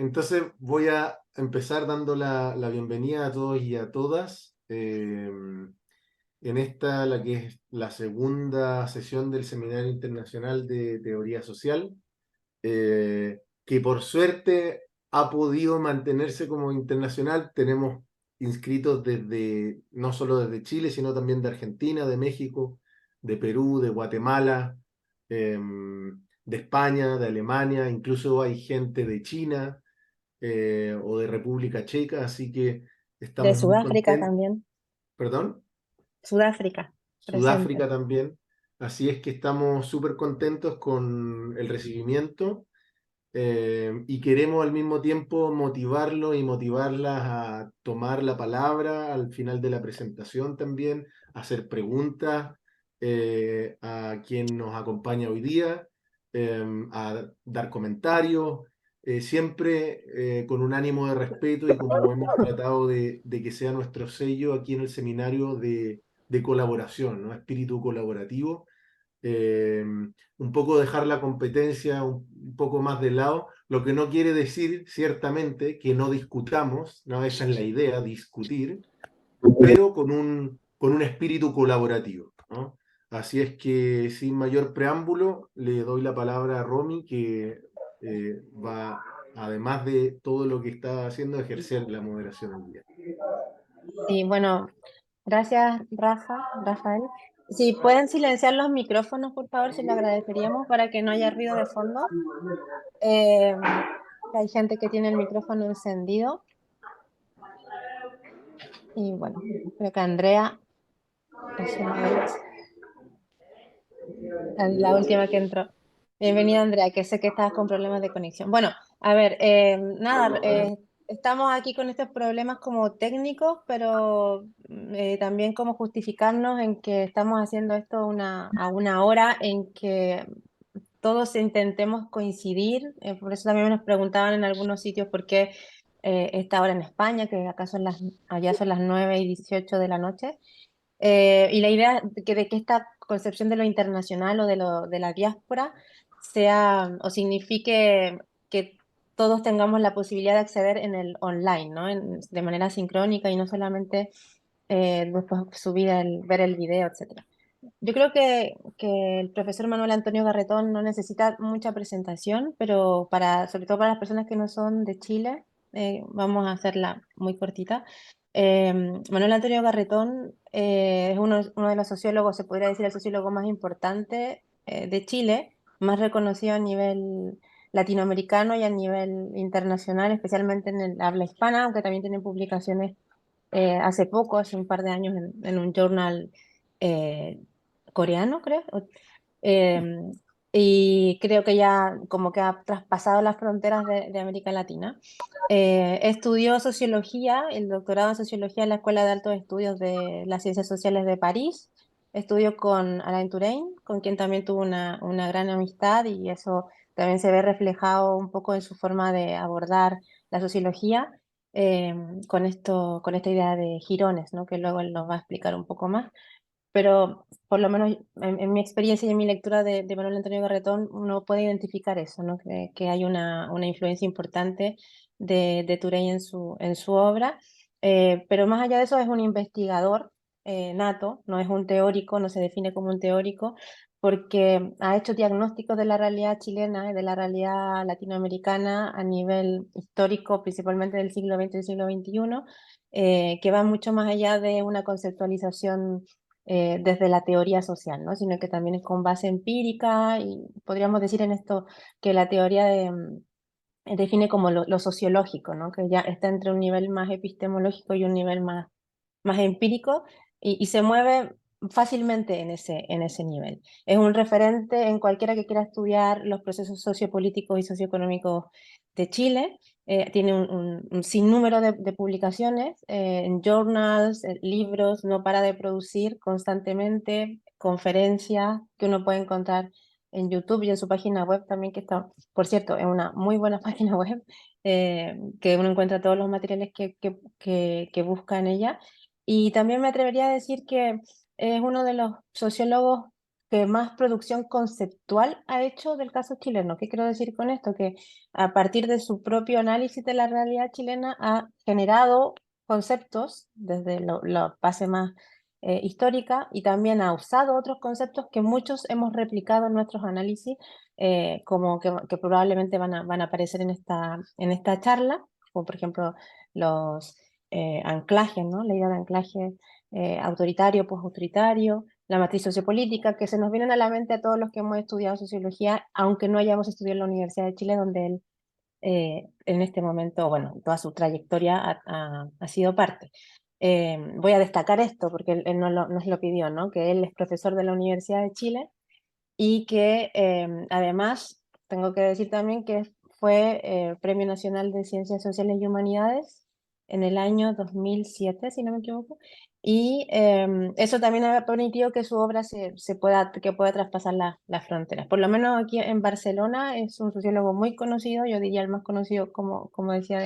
Entonces voy a empezar dando la bienvenida a todos y a todas en esta, la que es la segunda sesión del Seminario Internacional de Teoría Social, que por suerte ha podido mantenerse como internacional. Tenemos inscritos desde, no solo desde Chile, sino también de Argentina, de México, de Perú, de Guatemala, de España, de Alemania, incluso hay gente de China o de República Checa, así que De estamos muy Sudáfrica contentos. también. ¿Perdón? Sudáfrica, presente. Sudáfrica también. Así es que estamos súper contentos con el recibimiento y queremos al mismo tiempo motivarlos y motivarlas a tomar la palabra al final de la presentación también, hacer preguntas a quien nos acompaña hoy día, a dar comentarios, siempre con un ánimo de respeto y como hemos tratado de que sea nuestro sello aquí en el seminario de colaboración, ¿no? Espíritu colaborativo, un poco dejar la competencia un poco más de lado, lo que no quiere decir ciertamente que no discutamos, no, esa es la idea, discutir, pero con un espíritu colaborativo, ¿no? Así es que sin mayor preámbulo le doy la palabra a Romy, que va, además de todo lo que está haciendo, a ejercer la moderación hoy día. Y bueno, gracias Rafael. Si pueden silenciar los micrófonos, por favor, se lo agradeceríamos para que no haya ruido de fondo. Eh, Hay gente que tiene el micrófono encendido. Y bueno, creo que Andrea es una de la última que entró. Bienvenida, Andrea, que sé que estabas con problemas de conexión. Bueno, a ver, nada, estamos aquí con estos problemas como técnicos, pero también como justificarnos en que estamos haciendo esto a una hora en que todos intentemos coincidir. Por eso también nos preguntaban en algunos sitios por qué esta hora en España, que acá son allá son las 9:18 de la noche. Y la idea de que esta concepción de lo internacional o de la diáspora sea o signifique que todos tengamos la posibilidad de acceder en el online, ¿no? De manera sincrónica y no solamente después ver el video, etcétera. Yo creo que el profesor Manuel Antonio Garretón no necesita mucha presentación, pero sobre todo para las personas que no son de Chile, vamos a hacerla muy cortita. Manuel Antonio Garretón es uno de los sociólogos, se podría decir el sociólogo más importante de Chile, más reconocido a nivel latinoamericano y a nivel internacional, especialmente en el habla hispana, aunque también tiene publicaciones hace poco, hace un par de años, en un journal eh, coreano, creo. Eh, y creo que ya como que ha traspasado las fronteras de América Latina. Estudió sociología, el doctorado en sociología en la Escuela de Altos Estudios de las Ciencias Sociales de París. Estudió con Alain Touraine, con quien también tuvo una gran amistad, y eso también se ve reflejado un poco en su forma de abordar la sociología, eh, con esta idea de jirones, ¿no? Que luego él nos va a explicar un poco más. Pero por lo menos en mi experiencia y en mi lectura de Manuel Antonio Garretón, uno puede identificar eso, ¿no? Que hay una influencia importante de Touré en su obra. Pero más allá de eso es un investigador nato, no es un teórico, no se define como un teórico, porque ha hecho diagnósticos de la realidad chilena y de la realidad latinoamericana a nivel histórico, principalmente del siglo XX y del siglo XXI, que va mucho más allá de una conceptualización desde la teoría social, ¿no? Sino que también es con base empírica, y podríamos decir en esto que la teoría define como lo sociológico, ¿no? Que ya está entre un nivel más epistemológico y un nivel más empírico, y se mueve fácilmente en ese nivel. Es un referente en cualquiera que quiera estudiar los procesos sociopolíticos y socioeconómicos de Chile. Tiene un sinnúmero de publicaciones en journals, libros, no para de producir constantemente, conferencias que uno puede encontrar en YouTube y en su página web también, que está, por cierto, es una muy buena página web, que uno encuentra todos los materiales que busca en ella. Y también me atrevería a decir que es uno de los sociólogos que más producción conceptual ha hecho del caso chileno. ¿Qué quiero decir con esto? Que a partir de su propio análisis de la realidad chilena ha generado conceptos desde la base más histórica y también ha usado otros conceptos que muchos hemos replicado en nuestros análisis, como que probablemente van a aparecer en esta charla, como por ejemplo los anclajes, ¿no? La idea de anclaje autoritario, postautoritario, la matriz sociopolítica, que se nos vienen a la mente a todos los que hemos estudiado sociología, aunque no hayamos estudiado en la Universidad de Chile, donde él en este momento, bueno, toda su trayectoria ha sido parte. Voy a destacar esto porque él nos lo pidió, ¿no? Que él es profesor de la Universidad de Chile y que además tengo que decir también que fue Premio Nacional de Ciencias Sociales y Humanidades en el año 2007, si no me equivoco, y eso también ha permitido que su obra que pueda traspasar las fronteras. Por lo menos aquí en Barcelona es un sociólogo muy conocido, yo diría el más conocido, como decía,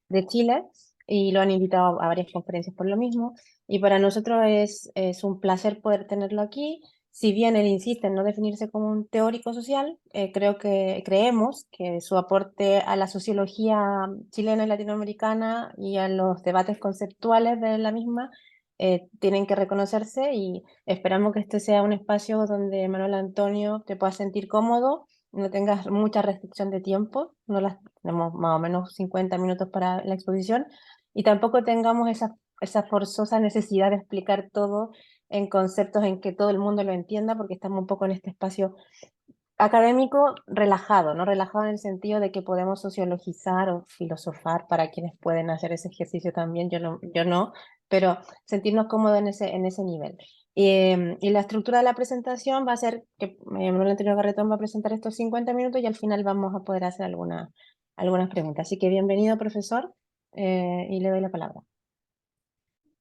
de Chile, y lo han invitado a varias conferencias por lo mismo, y para nosotros es un placer poder tenerlo aquí. Si bien él insiste en no definirse como un teórico social, creemos que su aporte a la sociología chilena y latinoamericana y a los debates conceptuales de la misma tienen que reconocerse, y esperamos que este sea un espacio donde Manuel Antonio te puedas sentir cómodo, no tengas mucha restricción de tiempo, tenemos más o menos 50 minutos para la exposición, y tampoco tengamos esa forzosa necesidad de explicar todo en conceptos en que todo el mundo lo entienda, porque estamos un poco en este espacio académico relajado, ¿no? Relajado en el sentido de que podemos sociologizar o filosofar para quienes pueden hacer ese ejercicio también, yo no, pero sentirnos cómodos en ese nivel. Y la estructura de la presentación va a ser que Manuel Antonio Garretón va a presentar estos 50 minutos y al final vamos a poder hacer algunas preguntas. Así que bienvenido, profesor, y le doy la palabra.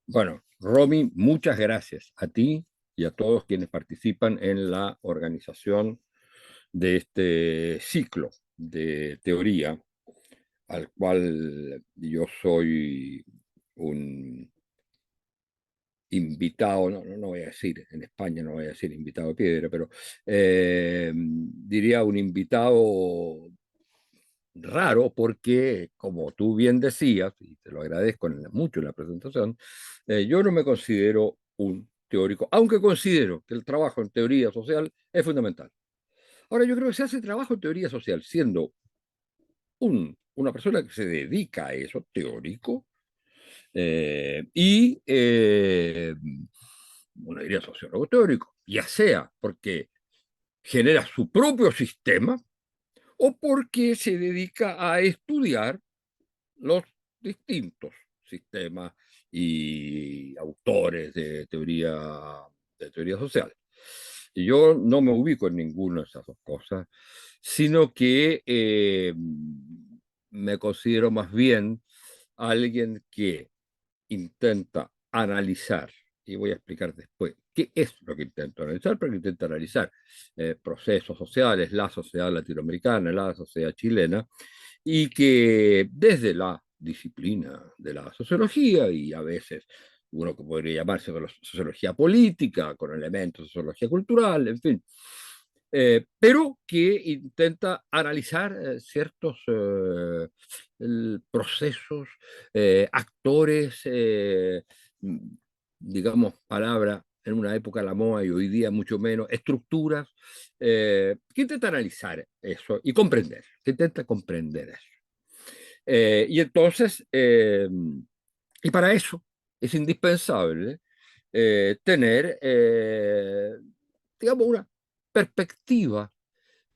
Bueno, Romy, muchas gracias a ti y a todos quienes participan en la organización de este ciclo de teoría, al cual yo soy un invitado, no voy a decir, en España no voy a decir invitado de piedra, pero diría un invitado raro porque, como tú bien decías, y te lo agradezco mucho en la presentación, yo no me considero un teórico, aunque considero que el trabajo en teoría social es fundamental. Ahora, yo creo que se hace trabajo en teoría social siendo una persona que se dedica a eso, teórico, uno diría sociólogo teórico, ya sea porque genera su propio sistema o porque se dedica a estudiar los distintos sistemas y autores de teoría social. Y yo no me ubico en ninguna de esas dos cosas, sino que me considero más bien alguien que intenta analizar, y voy a explicar después qué es lo que intento analizar, pero intento analizar procesos sociales, la sociedad latinoamericana, la sociedad chilena, y que desde la disciplina de la sociología y a veces uno que podría llamarse de la sociología política, con elementos de sociología cultural, en fin, pero que intenta analizar ciertos procesos, actores, digamos, palabra en una época la moda y hoy día mucho menos, estructuras, que intenta analizar eso y comprender, que intenta comprender eso. Y entonces, y para eso es indispensable tener, digamos, una perspectiva,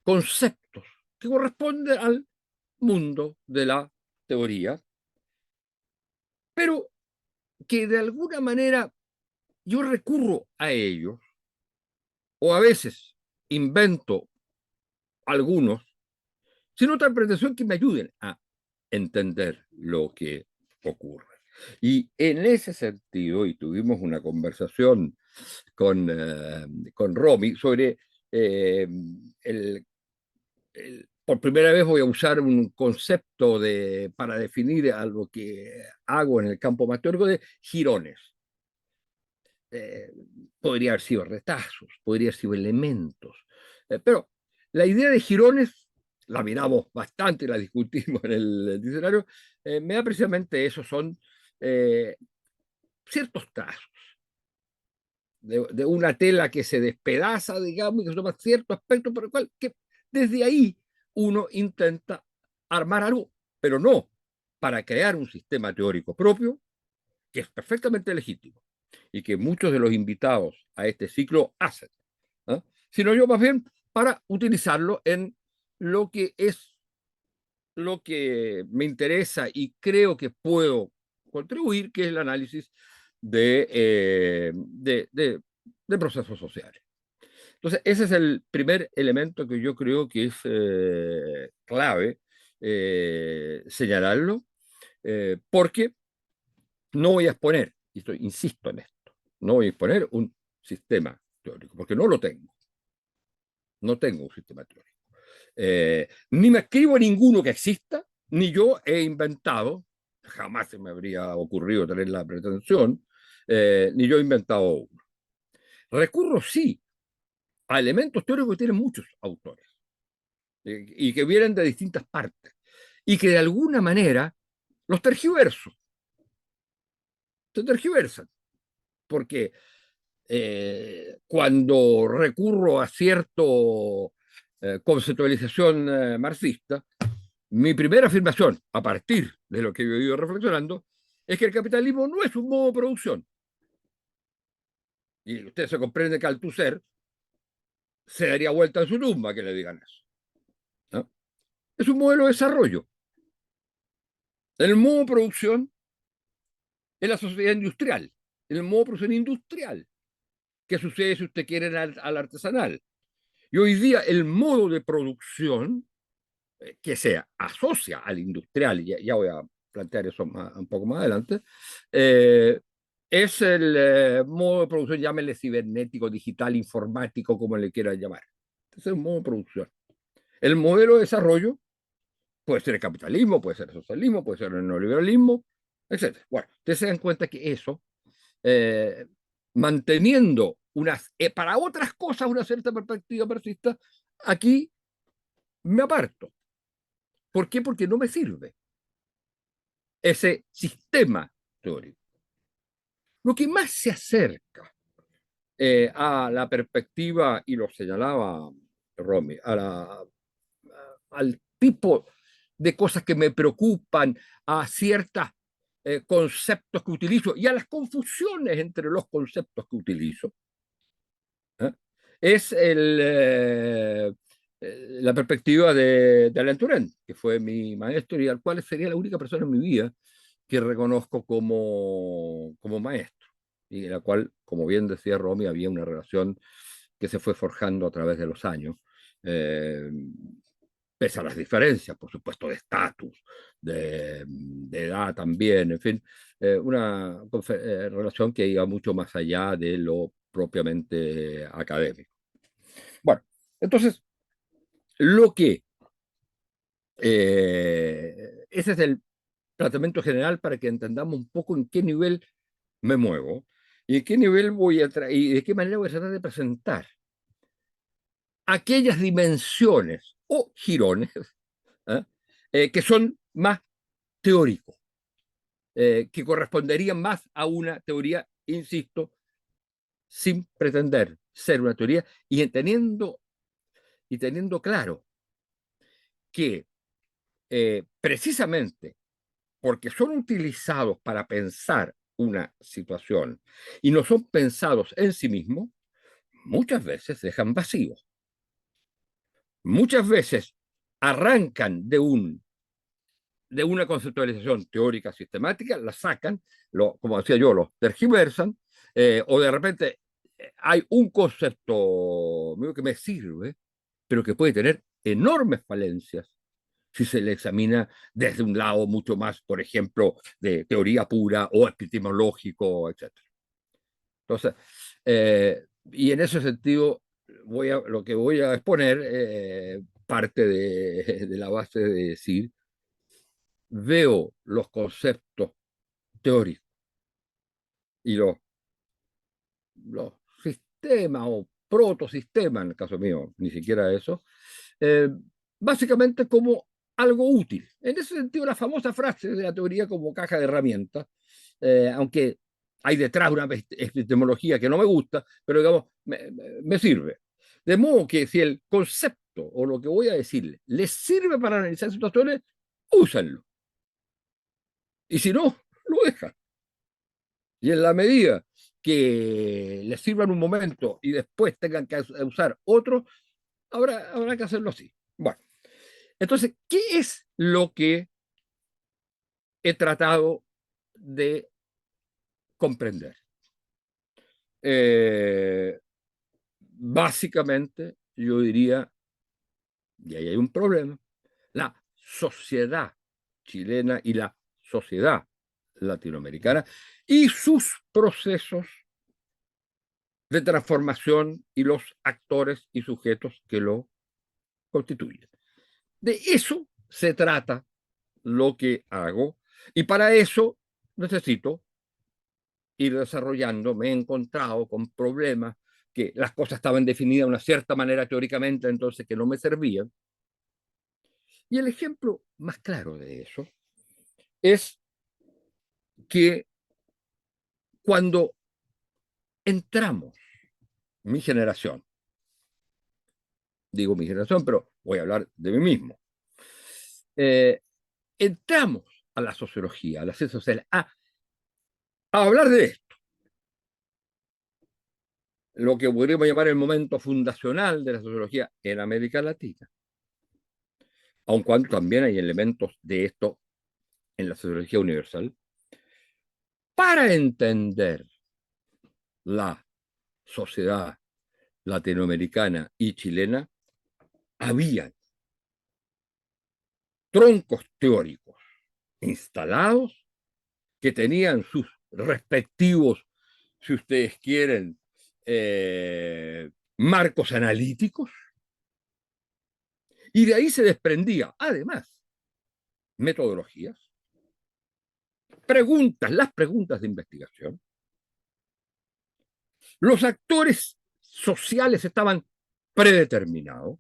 conceptos que corresponden al mundo de la teoría, pero que de alguna manera yo recurro a ellos, o a veces invento algunos, sin otra pretensión que me ayuden a entender lo que ocurre. Y en ese sentido, y tuvimos una conversación con Romy sobre el, por primera vez voy a usar un concepto para definir algo que hago en el campo más teórico de jirones. eh, podría haber sido retazos, podría haber sido elementos. Pero la idea de jirones la miramos bastante, la discutimos en el diccionario, me da precisamente eso, son ciertos trazos de una tela que se despedaza, digamos, y que toma cierto aspecto, por el cual que desde ahí uno intenta armar algo, pero no para crear un sistema teórico propio, que es perfectamente legítimo y que muchos de los invitados a este ciclo hacen, ¿no? Sino yo más bien para utilizarlo en lo que es lo que me interesa y creo que puedo contribuir, que es el análisis de procesos sociales. Entonces, ese es el primer elemento que yo creo que es clave señalarlo, porque no voy a exponer, y insisto en esto, no voy a exponer un sistema teórico, porque no lo tengo. No tengo un sistema teórico. Ni me escribo ninguno que exista, ni yo he inventado, jamás se me habría ocurrido tener la pretensión, ni yo he inventado uno. Recurro, sí, a elementos teóricos que tienen muchos autores y que vienen de distintas partes y que de alguna manera los tergiverso, se tergiversan, porque cuando recurro a cierto conceptualización marxista, mi primera afirmación, a partir de lo que yo he ido reflexionando, es que el capitalismo no es un modo de producción. Y usted se comprende que Althusser se daría vuelta en su tumba que le digan eso, ¿no? Es un modelo de desarrollo. El modo de producción es la sociedad industrial, el modo de producción industrial, que sucede si usted quiere al artesanal. Y hoy día el modo de producción que se asocia al industrial, y ya voy a plantear eso un poco más adelante, eh, es el modo de producción, llámele cibernético, digital, informático, como le quieran llamar. Ese es un modo de producción. El modelo de desarrollo puede ser el capitalismo, puede ser el socialismo, puede ser el neoliberalismo, etc. Bueno, ustedes se dan cuenta que eso, eh, manteniendo para otras cosas una cierta perspectiva marxista, aquí me aparto. ¿Por qué? Porque no me sirve ese sistema teórico. Lo que más se acerca a la perspectiva, y lo señalaba Romy, al tipo de cosas que me preocupan, a ciertos conceptos que utilizo y a las confusiones entre los conceptos que utilizo, ¿eh? Es la perspectiva de Alain Touraine, que fue mi maestro y al cual sería la única persona en mi vida que reconozco como maestro, y en la cual, como bien decía Romy, había una relación que se fue forjando a través de los años, eh, pese a las diferencias, por supuesto, de estatus, de edad también, en fin, una relación que iba mucho más allá de lo propiamente académico. Bueno, entonces, lo que ese es el planteamiento general para que entendamos un poco en qué nivel me muevo y en qué nivel voy a y de qué manera voy a tratar de presentar aquellas dimensiones o jirones ¿eh? Que son más teóricos, que corresponderían más a una teoría, insisto, sin pretender ser una teoría y teniendo claro que precisamente porque son utilizados para pensar una situación y no son pensados en sí mismos, muchas veces dejan vacíos. Muchas veces arrancan de una conceptualización teórica sistemática, la sacan, como decía yo, los tergiversan, o de repente hay un concepto que me sirve, pero que puede tener enormes falencias si se le examina desde un lado mucho más, por ejemplo, de teoría pura o epistemológico, etc. Entonces, y en ese sentido, lo que voy a exponer parte de la base de decir, veo los conceptos teóricos y los los sistemas o protosistemas, en el caso mío, ni siquiera eso, eh, básicamente como algo útil. En ese sentido, la famosa frase de la teoría como caja de herramientas, aunque hay detrás una epistemología que no me gusta, pero digamos, me sirve. De modo que si el concepto o lo que voy a decirle les sirve para analizar situaciones, úsenlo. Y si no, lo dejan. Y en la medida que les sirva en un momento y después tengan que usar otro, habrá que hacerlo así. Bueno, entonces, ¿qué es lo que he tratado de comprender? Básicamente, yo diría, y ahí hay un problema, la sociedad chilena y la sociedad latinoamericana y sus procesos de transformación y los actores y sujetos que lo constituyen. De eso se trata lo que hago y para eso necesito ir desarrollando. Me he encontrado con problemas que las cosas estaban definidas de una cierta manera teóricamente, entonces que no me servían. Y el ejemplo más claro de eso es que cuando entramos, mi generación, digo mi generación, pero voy a hablar de mí mismo, entramos a la sociología, a la ciencia social, a hablar de esto, lo que podríamos llamar el momento fundacional de la sociología en América Latina, aun cuando también hay elementos de esto en la sociología universal, para entender la sociedad latinoamericana y chilena, había troncos teóricos instalados que tenían sus respectivos, si ustedes quieren, marcos analíticos, y de ahí se desprendía, además, metodologías, las preguntas de investigación. Los actores sociales estaban predeterminados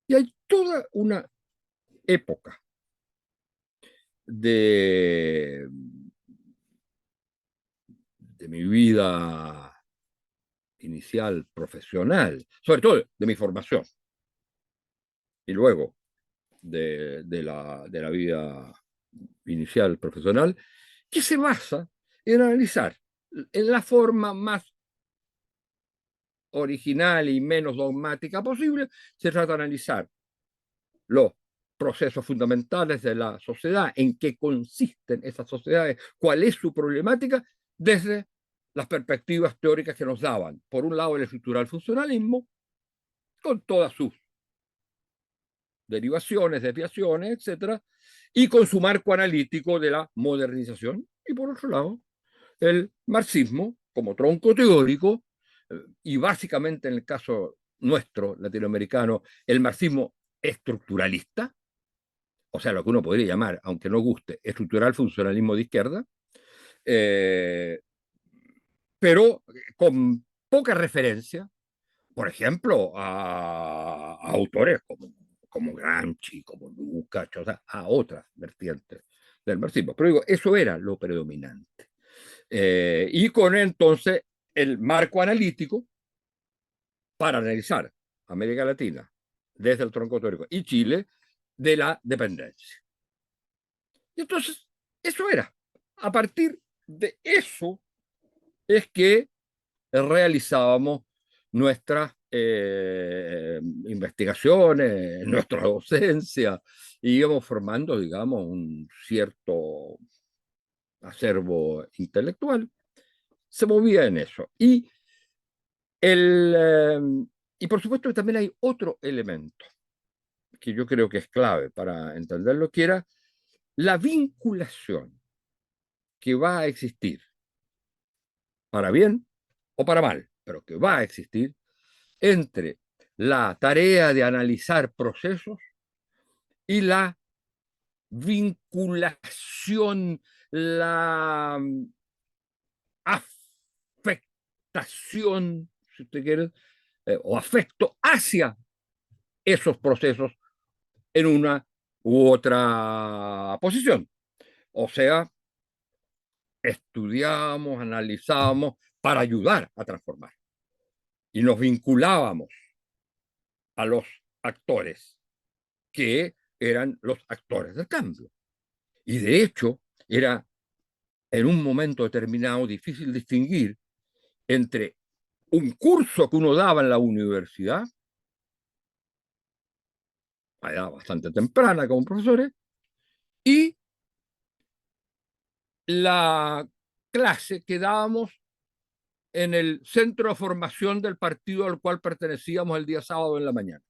y hay toda una época de mi vida inicial profesional, sobre todo de mi formación, y luego de la vida inicial profesional, que se basa en analizar en la forma más original y menos dogmática posible. Se trata de analizar los procesos fundamentales de la sociedad, en qué consisten esas sociedades, cuál es su problemática, desde las perspectivas teóricas que nos daban, por un lado, el estructural funcionalismo, con todas sus derivaciones, desviaciones, etcétera, y con su marco analítico de la modernización, y por otro lado, el marxismo como tronco teórico, y básicamente en el caso nuestro latinoamericano, el marxismo estructuralista, o sea, lo que uno podría llamar, aunque no guste, estructural funcionalismo de izquierda, eh, pero con poca referencia, por ejemplo, a autores como Gramsci, como Lukács, o sea, a otras vertientes del marxismo. Pero digo, eso era lo predominante. Y con entonces el marco analítico para analizar América Latina desde el tronco teórico y Chile de la dependencia. Y entonces, eso era. A partir de eso es que realizábamos nuestras investigaciones, nuestra docencia, y íbamos formando, digamos, un cierto acervo intelectual. Se movía en eso. Y por supuesto que también hay otro elemento que yo creo que es clave para entenderlo, que era la vinculación que va a existir, para bien o para mal, pero que va a existir entre la tarea de analizar procesos y la vinculación, la adaptación, si usted quiere, o afecto hacia esos procesos en una u otra posición. O sea, estudiábamos, analizábamos para ayudar a transformar. Y nos vinculábamos a los actores, que eran los actores del cambio. Y de hecho, era en un momento determinado difícil distinguir entre un curso que uno daba en la universidad, a edad bastante temprana como profesores, y la clase que dábamos en el centro de formación del partido al cual pertenecíamos el día sábado en la mañana.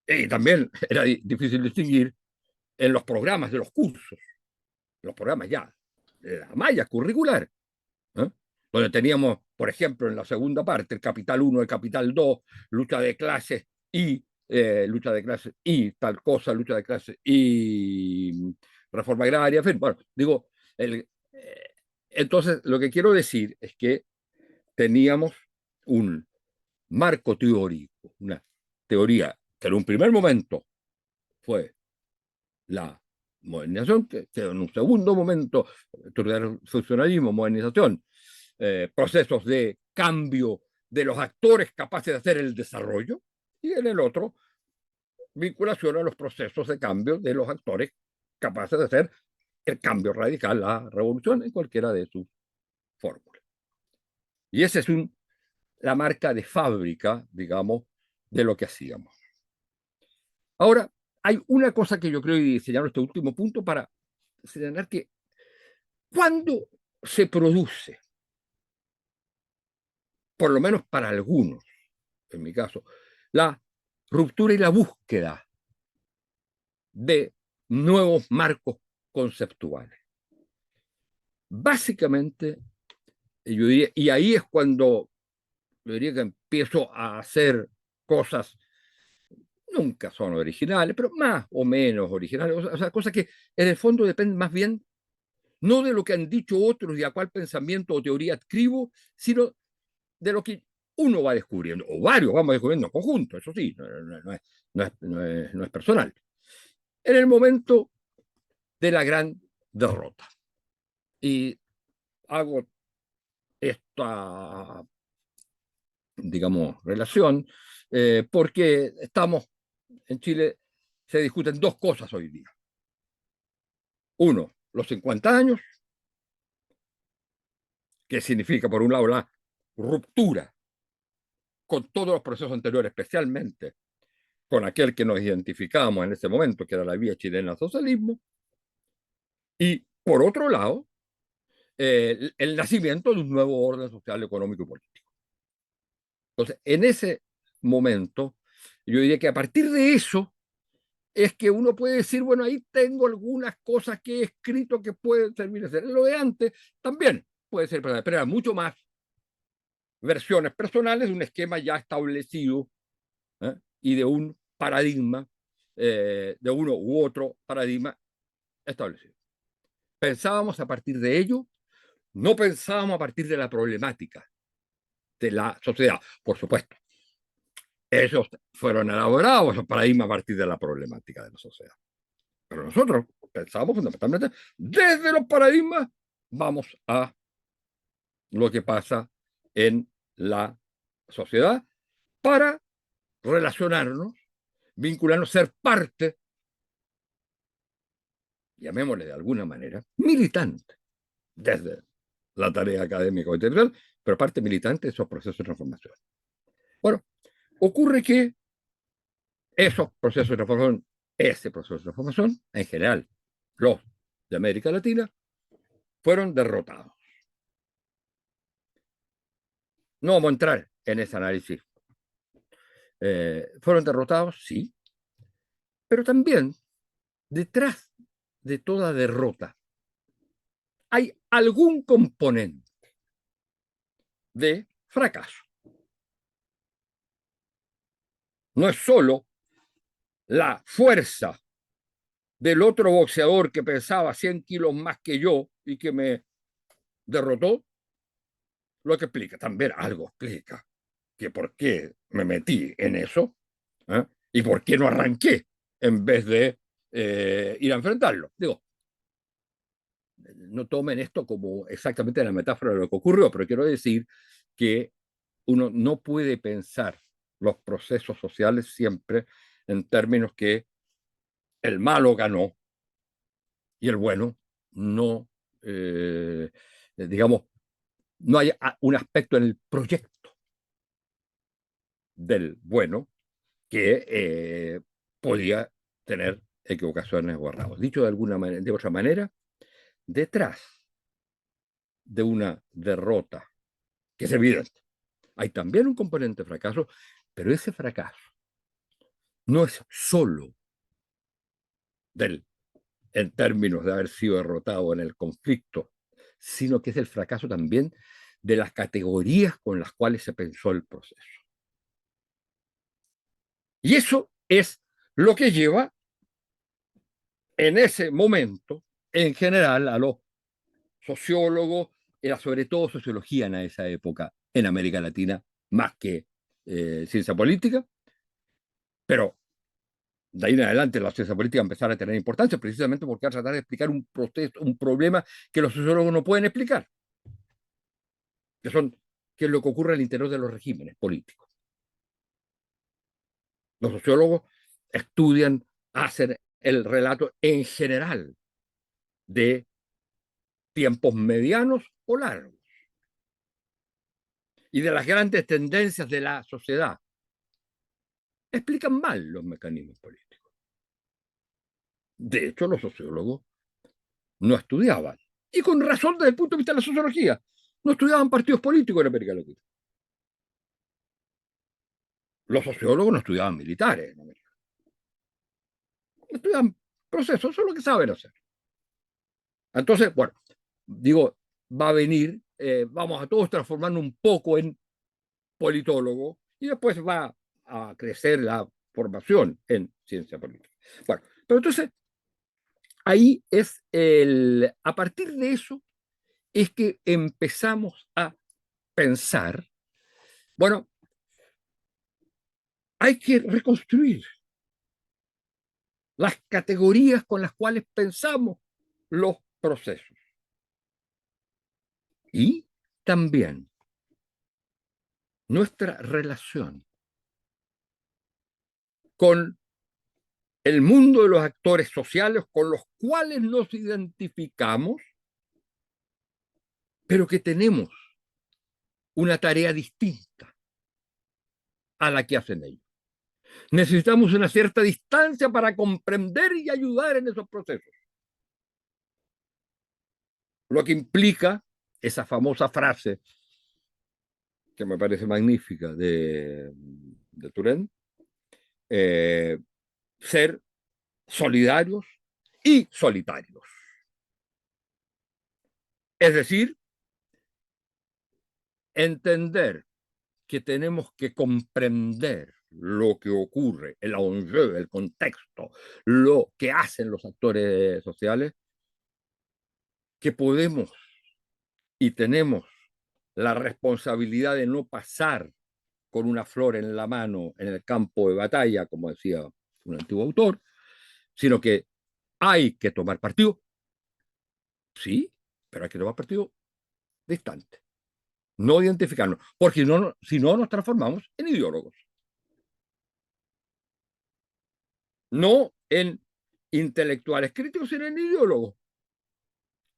Y también era difícil distinguir en los programas de los cursos, los programas ya de la malla curricular, ¿eh? Donde teníamos, por ejemplo, en la segunda parte, el capital 1, el capital 2, lucha de clases y tal cosa, lucha de clases y reforma agraria, en fin, bueno, digo, entonces lo que quiero decir es que teníamos un marco teórico, una teoría que en un primer momento fue la modernización, que en un segundo momento, funcionalismo, modernización, procesos de cambio de los actores capaces de hacer el desarrollo, y en el otro, vinculación a los procesos de cambio de los actores capaces de hacer el cambio radical, la revolución en cualquiera de sus fórmulas. Y esa es la marca de fábrica, digamos, de lo que hacíamos. Ahora, hay una cosa que yo creo, y señalo este último punto para señalar que cuando se produce, por lo menos para algunos, en mi caso, la ruptura y la búsqueda de nuevos marcos conceptuales. Básicamente, yo diría, y ahí es cuando yo diría que empiezo a hacer cosas, nunca son originales, pero más o menos originales, o sea, cosas que en el fondo dependen más bien no de lo que han dicho otros y a cuál pensamiento o teoría adscribo, sino de lo que uno va descubriendo, o varios vamos descubriendo en conjunto, eso sí, no es personal. En el momento de la gran derrota. Y hago esta, digamos, relación, porque estamos en Chile, se discuten dos cosas hoy día. Uno, los 50 años, que significa, por un lado, la ruptura con todos los procesos anteriores, especialmente con aquel que nos identificábamos en ese momento, que era la vía chilena al socialismo, y por otro lado, el nacimiento de un nuevo orden social, económico y político. Entonces, en ese momento, yo diría que a partir de eso es que uno puede decir, bueno, ahí tengo algunas cosas que he escrito que pueden servir a ser. Lo de antes también puede ser, pero era mucho más versiones personales de un esquema ya establecido, ¿eh? Y de un paradigma, de uno u otro paradigma establecido. Pensábamos a partir de ello, no pensábamos a partir de la problemática de la sociedad, por supuesto. Esos fueron elaborados, esos paradigmas a partir de la problemática de la sociedad. Pero nosotros pensamos fundamentalmente desde los paradigmas, vamos a lo que pasa en la sociedad para relacionarnos, vincularnos, ser parte, llamémosle de alguna manera, militante, desde la tarea académica o intelectual, pero parte militante de esos procesos de transformación. Bueno, ocurre que esos procesos de transformación, ese proceso de transformación, en general, los de América Latina, fueron derrotados. No vamos a entrar en ese análisis. Fueron derrotados, sí, pero también detrás de toda derrota hay algún componente de fracaso. No es solo la fuerza del otro boxeador que pesaba 100 kilos más que yo y que me derrotó, lo que explica, también algo explica que por qué me metí en eso, ¿eh? Y por qué no arranqué en vez de ir a enfrentarlo. Digo, no tomen esto como exactamente la metáfora de lo que ocurrió, pero quiero decir que uno no puede pensar los procesos sociales siempre en términos que el malo ganó y el bueno no, digamos, no hay un aspecto en el proyecto del bueno que podía tener equivocaciones o errores. Dicho de alguna manera, de otra manera, detrás de una derrota, que es evidente, hay también un componente de fracaso, pero ese fracaso no es solo del, en términos de haber sido derrotado en el conflicto, sino que es el fracaso también de las categorías con las cuales se pensó el proceso. Y eso es lo que lleva en ese momento, en general, a los sociólogos, era sobre todo sociología en esa época en América Latina, más que ciencia política, pero de ahí en adelante la ciencia política empezar a tener importancia precisamente porque va a tratar de explicar un proceso, un problema que los sociólogos no pueden explicar, que es lo que ocurre al interior de los regímenes políticos. Los sociólogos estudian, hacen el relato en general de tiempos medianos o largos y de las grandes tendencias de la sociedad. Explican mal los mecanismos políticos. De hecho, los sociólogos no estudiaban, y con razón desde el punto de vista de la sociología, no estudiaban partidos políticos en América Latina. Los sociólogos no estudiaban militares en América. Estudiaban procesos, eso es lo que saben hacer. Entonces, bueno, digo, va a venir, vamos a todos transformando un poco en politólogo y después va a crecer la formación en ciencia política. Bueno, pero entonces ahí es a partir de eso es que empezamos a pensar, bueno, hay que reconstruir las categorías con las cuales pensamos los procesos. Y también nuestra relación con el mundo de los actores sociales con los cuales nos identificamos, pero que tenemos una tarea distinta a la que hacen ellos. Necesitamos una cierta distancia para comprender y ayudar en esos procesos. Lo que implica esa famosa frase que me parece magnífica de Turén, ser solidarios y solitarios. Es decir, entender que tenemos que comprender lo que ocurre, el enjeu, el contexto, lo que hacen los actores sociales, que podemos y tenemos la responsabilidad de no pasar con una flor en la mano en el campo de batalla, como decía un antiguo autor, sino que hay que tomar partido, sí, pero hay que tomar partido distante, no identificarnos, porque no, si no nos transformamos en ideólogos. No en intelectuales críticos, sino en ideólogos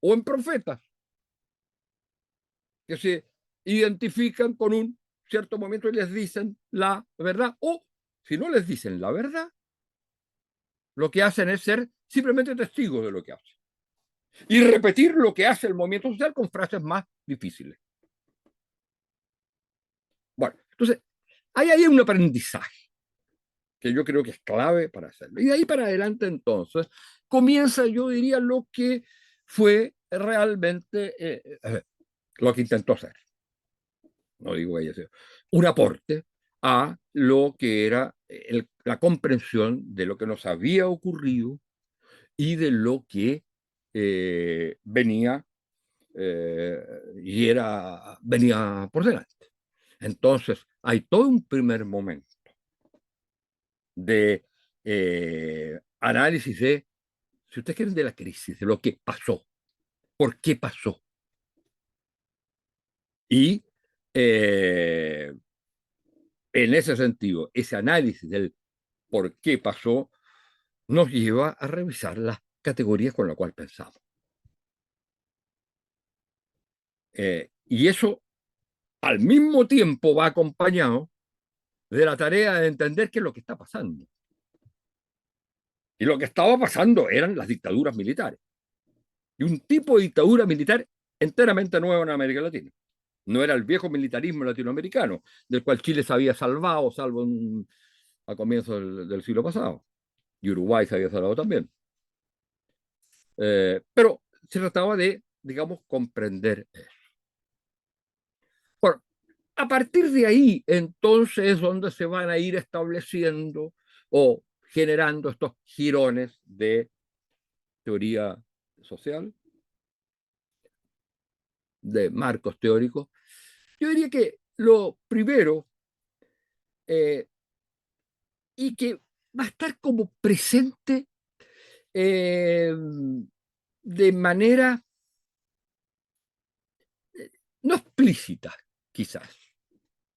o en profetas que se identifican con un cierto momento y les dicen la verdad, o si no les dicen la verdad, lo que hacen es ser simplemente testigos de lo que hacen y repetir lo que hace el movimiento social con frases más difíciles. Bueno, entonces, ahí hay un aprendizaje que yo creo que es clave para hacerlo. Y de ahí para adelante, entonces, comienza, yo diría, lo que fue realmente lo que intentó hacer. No digo ella, un aporte a lo que era la comprensión de lo que nos había ocurrido y de lo que venía y venía por delante. Entonces, hay todo un primer momento de análisis de, si ustedes quieren, de la crisis, de lo que pasó, por qué pasó. Y en ese sentido, ese análisis del por qué pasó nos lleva a revisar las categorías con las cuales pensamos. Y eso al mismo tiempo va acompañado de la tarea de entender qué es lo que está pasando. Y lo que estaba pasando eran las dictaduras militares. Y un tipo de dictadura militar enteramente nuevo en América Latina. No era el viejo militarismo latinoamericano, del cual Chile se había salvado, salvo a comienzos del siglo pasado. Y Uruguay se había salvado también. Pero se trataba de, digamos, comprender eso. Bueno, a partir de ahí, entonces, es donde se van a ir estableciendo o generando estos jirones de teoría social, de marcos teóricos. Yo diría que lo primero, y que va a estar como presente de manera no explícita, quizás,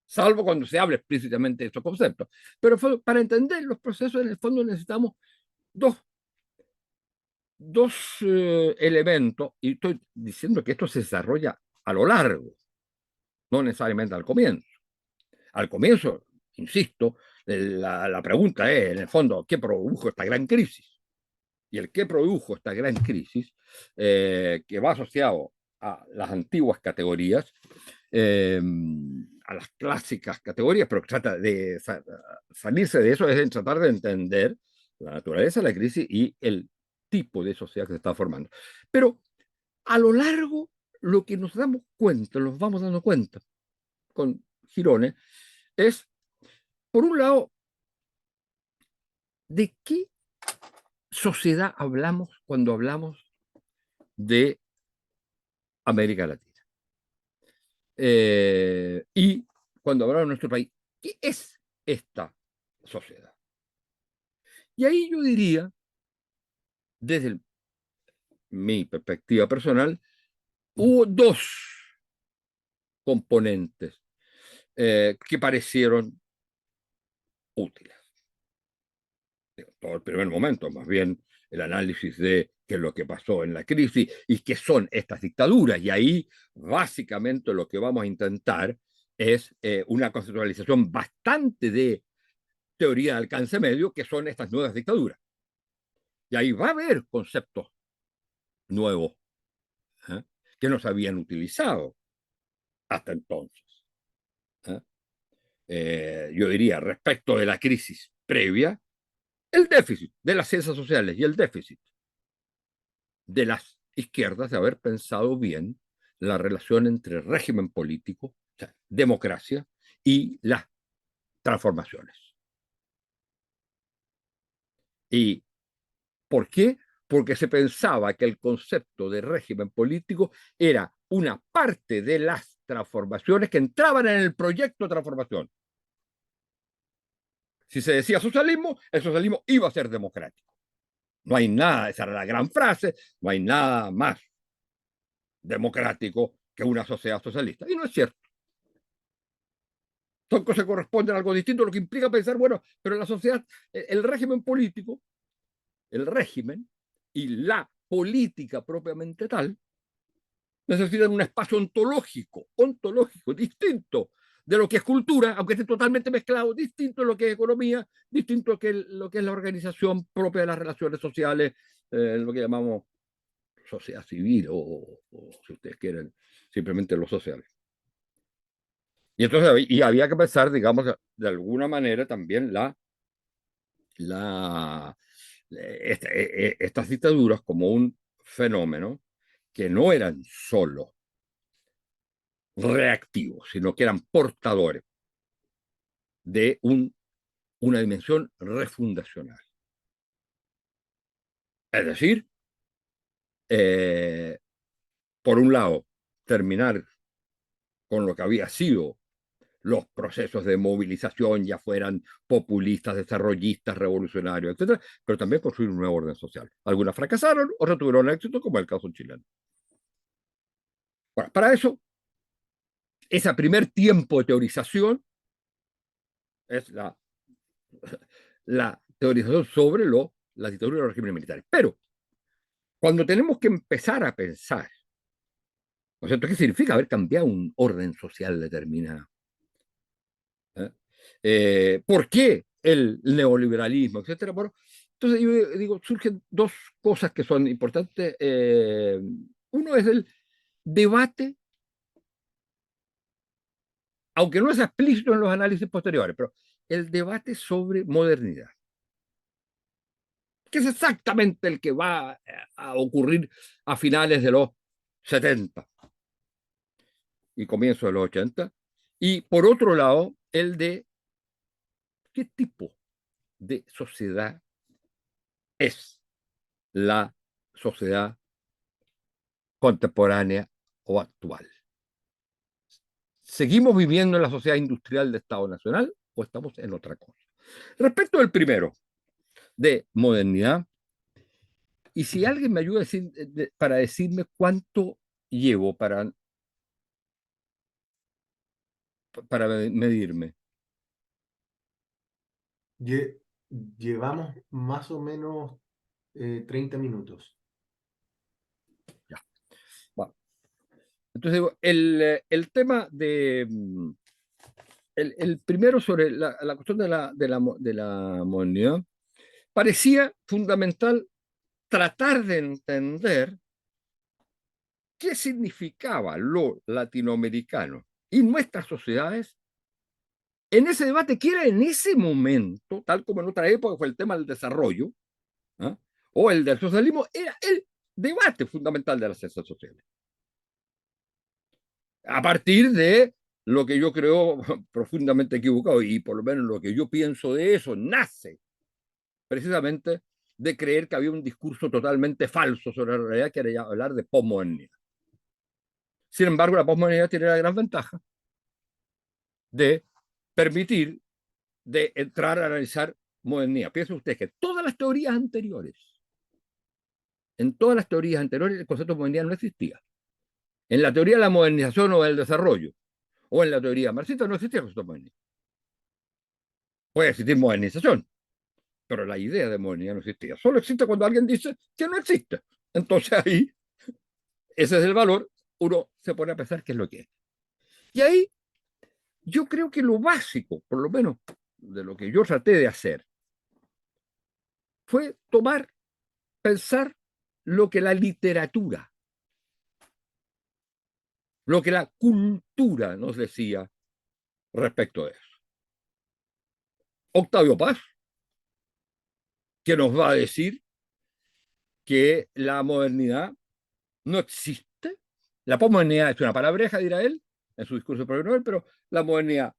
salvo cuando se habla explícitamente de estos conceptos. Pero para entender los procesos, en el fondo necesitamos dos elementos, y estoy diciendo que esto se desarrolla a lo largo, no necesariamente al comienzo. Al comienzo, insisto, la pregunta es, en el fondo, ¿qué produjo esta gran crisis? Y el que produjo esta gran crisis, que va asociado a las antiguas categorías, a las clásicas categorías, pero que trata de salirse de eso, es tratar de entender la naturaleza de la crisis y el tipo de sociedad que se está formando. Pero a lo largo, lo que nos damos cuenta, nos vamos dando cuenta con Girones, es, por un lado, de qué sociedad hablamos cuando hablamos de América Latina. Y cuando hablamos de nuestro país, ¿qué es esta sociedad? Y ahí yo diría, desde mi perspectiva personal, hubo dos componentes que parecieron útiles. Todo el primer momento, más bien el análisis de qué es lo que pasó en la crisis y qué son estas dictaduras. Y ahí, básicamente, lo que vamos a intentar es una conceptualización bastante de teoría de alcance medio, que son estas nuevas dictaduras. Y ahí va a haber conceptos nuevos ¿eh? Que no se habían utilizado hasta entonces. Yo diría, respecto de la crisis previa, el déficit de las ciencias sociales y el déficit de las izquierdas de haber pensado bien la relación entre régimen político, o sea, democracia, y las transformaciones. ¿Y por qué? Porque se pensaba que el concepto de régimen político era una parte de las transformaciones que entraban en el proyecto de transformación. Si se decía socialismo, el socialismo iba a ser democrático. No hay nada, esa era la gran frase, no hay nada más democrático que una sociedad socialista. Y no es cierto. Son cosas que corresponden a algo distinto, lo que implica pensar, bueno, pero la sociedad, el régimen político, el régimen y la política propiamente tal, necesitan un espacio ontológico distinto de lo que es cultura, aunque esté totalmente mezclado, distinto de lo que es economía, distinto de lo que es la organización propia de las relaciones sociales, lo que llamamos sociedad civil o si ustedes quieren, simplemente lo social. Y entonces y había que pensar, digamos, de alguna manera también estas dictaduras como un fenómeno que no eran solo reactivos, sino que eran portadores de una dimensión refundacional. Es decir, por un lado, terminar con lo que había sido los procesos de movilización, ya fueran populistas, desarrollistas, revolucionarios, etcétera, pero también construir un nuevo orden social. Algunas fracasaron, otras tuvieron éxito, como el caso chileno. Bueno, para eso, ese primer tiempo de teorización es la teorización sobre la dictadura de los regímenes militares. Pero cuando tenemos que empezar a pensar, ¿no es cierto?, ¿qué significa haber cambiado un orden social determinado? ¿Por qué el neoliberalismo, etcétera? Bueno, entonces yo digo, surgen dos cosas que son importantes. Uno es el debate, aunque no es explícito en los análisis posteriores, pero el debate sobre modernidad, que es exactamente el que va a ocurrir a finales de los 70 y comienzos de los 80. Y por otro lado, el de qué tipo de sociedad es la sociedad contemporánea o actual. ¿Seguimos viviendo en la sociedad industrial de Estado Nacional o estamos en otra cosa? Respecto del primero, de modernidad, y si alguien me ayuda a decir, para decirme cuánto llevo para medirme. Llevamos más o menos 30 minutos. Ya. Bueno. Entonces, el tema de... El primero sobre la cuestión de la modernidad, parecía fundamental tratar de entender qué significaba lo latinoamericano y nuestras sociedades en ese debate que era en ese momento, tal como en otra época fue el tema del desarrollo, ¿eh?, o el del socialismo, era el debate fundamental de las ciencias sociales. A partir de lo que yo creo profundamente equivocado, y por lo menos lo que yo pienso de eso, nace precisamente de creer que había un discurso totalmente falso sobre la realidad, que era hablar de posmodernidad. Sin embargo, la posmodernidad tiene la gran ventaja de permitir de entrar a analizar modernidad. Piense usted que todas las teorías anteriores, en todas las teorías anteriores, el concepto de modernidad no existía. En la teoría de la modernización o del desarrollo, o en la teoría marxista, no existía el concepto de modernidad. Puede existir modernización, pero la idea de modernidad no existía. Solo existe cuando alguien dice que no existe. Entonces ahí, ese es el valor, uno se pone a pensar qué es lo que es. Y ahí, yo creo que lo básico, por lo menos de lo que yo traté de hacer, fue pensar lo que la literatura, lo que la cultura nos decía respecto de eso. Octavio Paz, que nos va a decir que la modernidad no existe. La posmodernidad es una palabreja, dirá él, en su discurso de premio Nobel, pero la modernidad,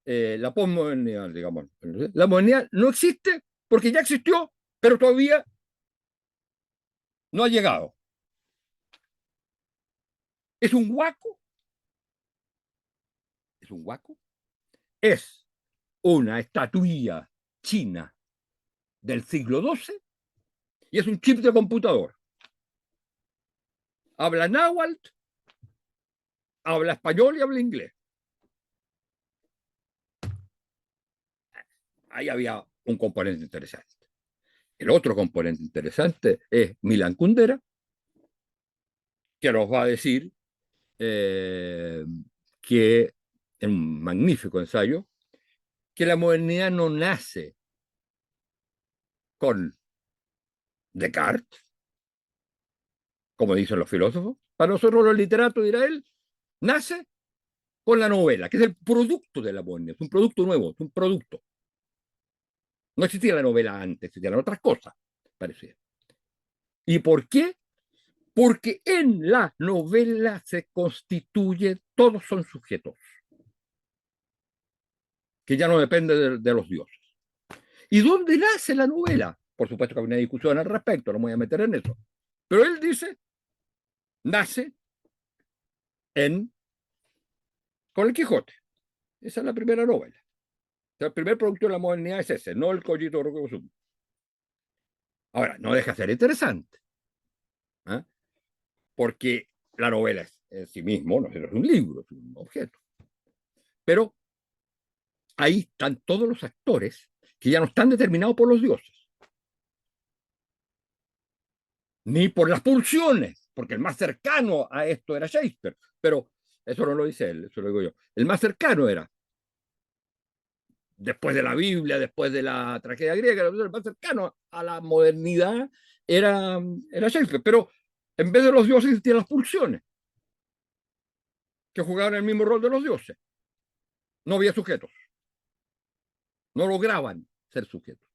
la posmodernidad, digamos, la modernidad no existe porque ya existió, pero todavía no ha llegado. ¿Es un huaco? ¿Es un huaco? Es una estatuilla china del siglo XII y es un chip de computador. Habla náhuatl, habla español y habla inglés. Ahí había un componente interesante. El otro componente interesante es Milan Kundera, que nos va a decir que, en un magnífico ensayo, que la modernidad no nace con Descartes, como dicen los filósofos. Para nosotros los literatos, dirá él, nace con la novela, que es el producto de la modernidad, es un producto nuevo, es un producto. No existía la novela antes, existían otras cosas, parecía. ¿Y por qué? Porque en la novela se constituye, todos son sujetos, que ya no depende de los dioses. ¿Y dónde nace la novela? Por supuesto que hay una discusión al respecto, no me voy a meter en eso. Pero él dice, nace con el Quijote. Esa es la primera novela. O sea, el primer producto de la modernidad es ese, no el Collito de Roque Sum. Ahora, no deja de ser interesante, ¿eh? Porque la novela es en sí mismo, no es un libro, es un objeto. Pero ahí están todos los actores que ya no están determinados por los dioses, ni por las pulsiones, porque el más cercano a esto era Shakespeare, pero eso no lo dice él, eso lo digo yo. El más cercano era, después de la Biblia, después de la tragedia griega, el más cercano a la modernidad era Shakespeare, pero en vez de los dioses existían las pulsiones, que jugaban el mismo rol de los dioses. No había sujetos, no lograban ser sujetos.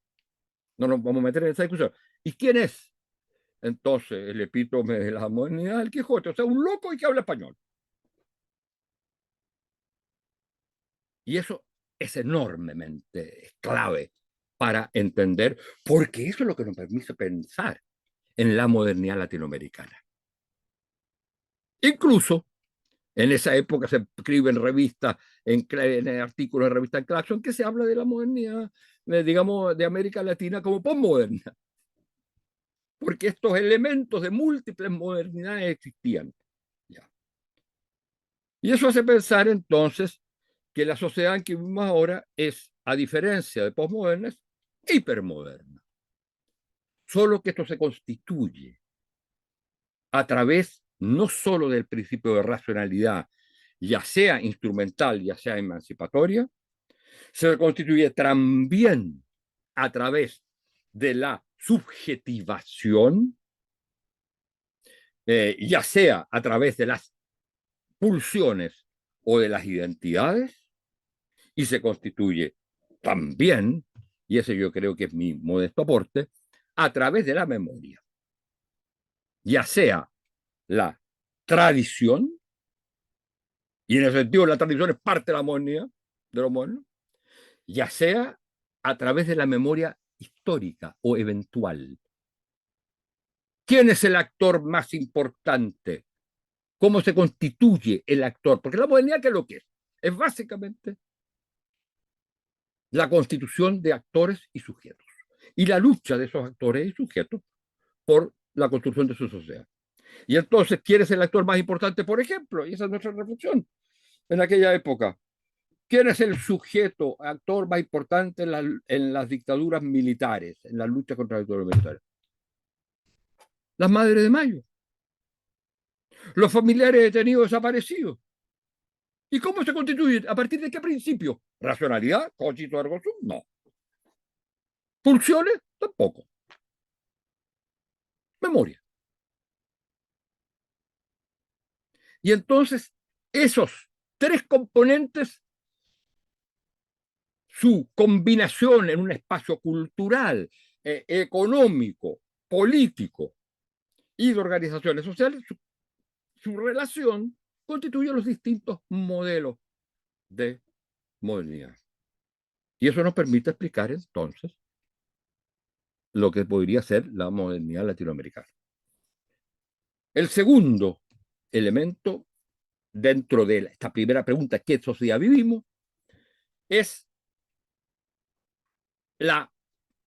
No nos vamos a meter en esa discusión. ¿Y quién es entonces el epítome de la modernidad? El Quijote, o sea, un loco y que habla español. Y eso es enormemente clave para entender, porque eso es lo que nos permite pensar en la modernidad latinoamericana. Incluso en esa época se escriben revistas, en artículos de revistas en Claxon, que se habla de la modernidad, digamos, de América Latina como postmoderna, porque estos elementos de múltiples modernidades existían. Ya. Y eso hace pensar entonces que la sociedad en que vivimos ahora es, a diferencia de postmodernas, hipermoderna. Solo que esto se constituye a través no solo del principio de racionalidad, ya sea instrumental, ya sea emancipatoria, se constituye también a través de la subjetivación, ya sea a través de las pulsiones o de las identidades, y se constituye también, y ese yo creo que es mi modesto aporte, a través de la memoria, ya sea la tradición, y en ese sentido la tradición es parte de la modernidad, de lo moderno, ya sea a través de la memoria histórica o eventual. ¿Quién es el actor más importante? ¿Cómo se constituye el actor? Porque la modernidad, ¿qué es lo que es? Es básicamente la constitución de actores y sujetos y la lucha de esos actores y sujetos por la construcción de su sociedad. Y entonces, ¿quién es el actor más importante, por ejemplo? Y esa es nuestra reflexión en aquella época. ¿Quién es el sujeto, actor más importante en las dictaduras militares, en la lucha contra las dictaduras militares? Las Madres de Mayo, los familiares detenidos desaparecidos. ¿Y cómo se constituye? ¿A partir de qué principio? ¿Racionalidad? ¿Cogito ergo sum? No. ¿Pulsiones? Tampoco. Memoria. Y entonces, esos tres componentes, su combinación en un espacio cultural, económico, político y de organizaciones sociales, su relación constituye los distintos modelos de modernidad. Y eso nos permite explicar entonces lo que podría ser la modernidad latinoamericana. El segundo elemento dentro de esta primera pregunta, ¿qué sociedad vivimos?, es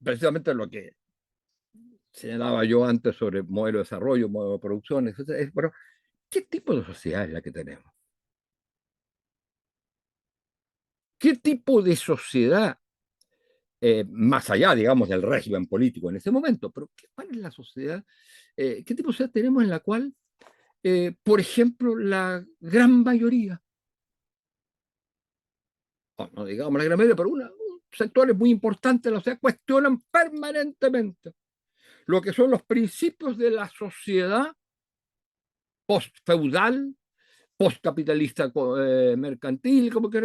precisamente lo que señalaba yo antes sobre modelo de desarrollo, modelo de producción, etc. Pero, ¿qué tipo de sociedad es la que tenemos? ¿Qué tipo de sociedad, más allá, digamos, del régimen político en ese momento, pero cuál es la sociedad, qué tipo de sociedad tenemos en la cual, por ejemplo, la gran mayoría, no digamos la gran mayoría, pero sectores muy importantes de la sociedad cuestionan permanentemente lo que son los principios de la sociedad post-feudal, post-capitalista mercantil, como que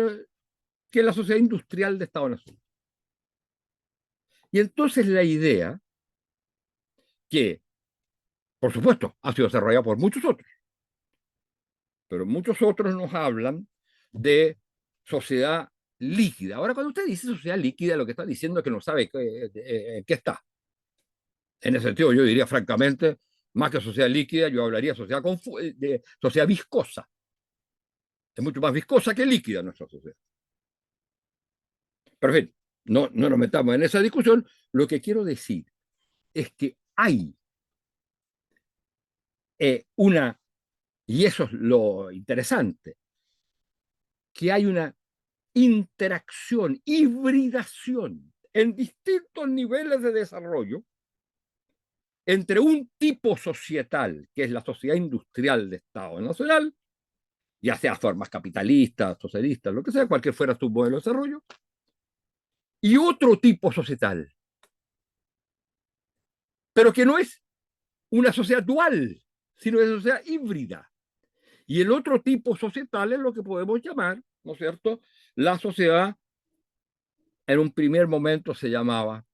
es la sociedad industrial de Estado-Nación. Y entonces la idea que, por supuesto, ha sido desarrollada por muchos otros, pero muchos otros nos hablan de sociedad líquida. Ahora, cuando usted dice sociedad líquida, lo que está diciendo es que no sabe en qué está. En ese sentido, yo diría francamente, más que sociedad líquida, yo hablaría de sociedad viscosa. Es mucho más viscosa que líquida nuestra sociedad. Pero en fin, no nos metamos en esa discusión. Lo que quiero decir es que hay una, y eso es lo interesante, que hay una interacción, hibridación en distintos niveles de desarrollo entre un tipo societal, que es la sociedad industrial de Estado nacional, ya sea formas capitalistas, socialistas, lo que sea, cualquier fuera su modelo de desarrollo, y otro tipo societal, pero que no es una sociedad dual, sino una sociedad híbrida. Y el otro tipo societal es lo que podemos llamar, ¿no es cierto?, la sociedad, en un primer momento se llamaba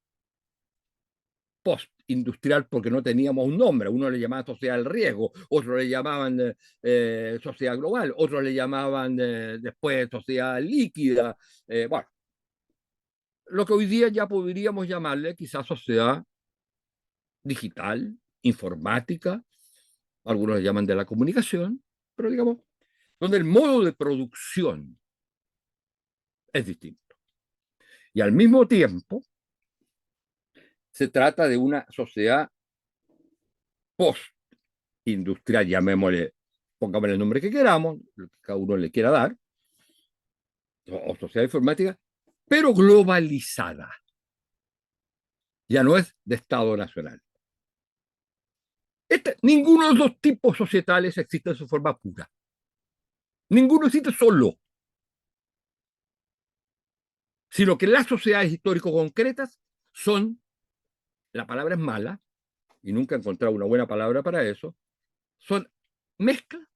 postindustrial porque no teníamos un nombre. Uno le llamaba sociedad del riesgo, otros le llamaban sociedad global, otros le llamaban después sociedad líquida. Bueno, lo que hoy día ya podríamos llamarle quizás sociedad digital, informática, algunos le llaman de la comunicación, pero digamos, donde el modo de producción es distinto. Y al mismo tiempo, se trata de una sociedad post-industrial, llamémosle, pongámosle el nombre que queramos, lo que cada uno le quiera dar, o sociedad informática, pero globalizada. Ya no es de Estado nacional. Ninguno de los dos tipos societales existe en su forma pura. Ninguno existe solo. Sino que las sociedades histórico-concretas son, la palabra es mala, y nunca he encontrado una buena palabra para eso, son mezcla,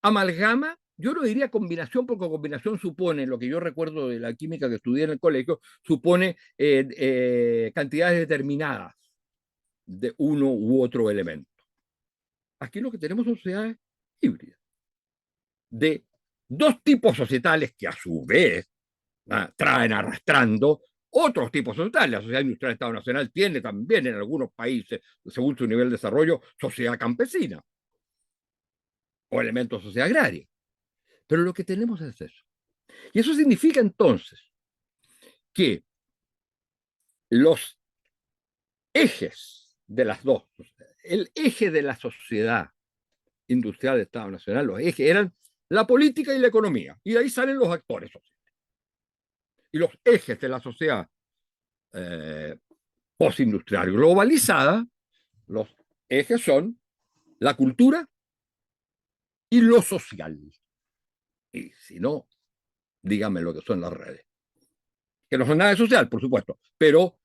amalgama, yo no diría combinación, porque combinación supone, lo que yo recuerdo de la química que estudié en el colegio, supone cantidades determinadas de uno u otro elemento. Aquí lo que tenemos son sociedades híbridas, de dos tipos societales que a su vez traen arrastrando otros tipos societales. La sociedad industrial del Estado Nacional tiene también en algunos países, según su nivel de desarrollo, sociedad campesina o elementos de sociedad agraria. Pero lo que tenemos es eso. Y eso significa entonces que los ejes de las dos, el eje de la sociedad industrial del Estado Nacional, los ejes eran la política y la economía. Y de ahí salen los actores sociales. Y los ejes de la sociedad postindustrial globalizada, los ejes son la cultura y lo social. Y si no, díganme lo que son las redes. Que no son nada de social, por supuesto, pero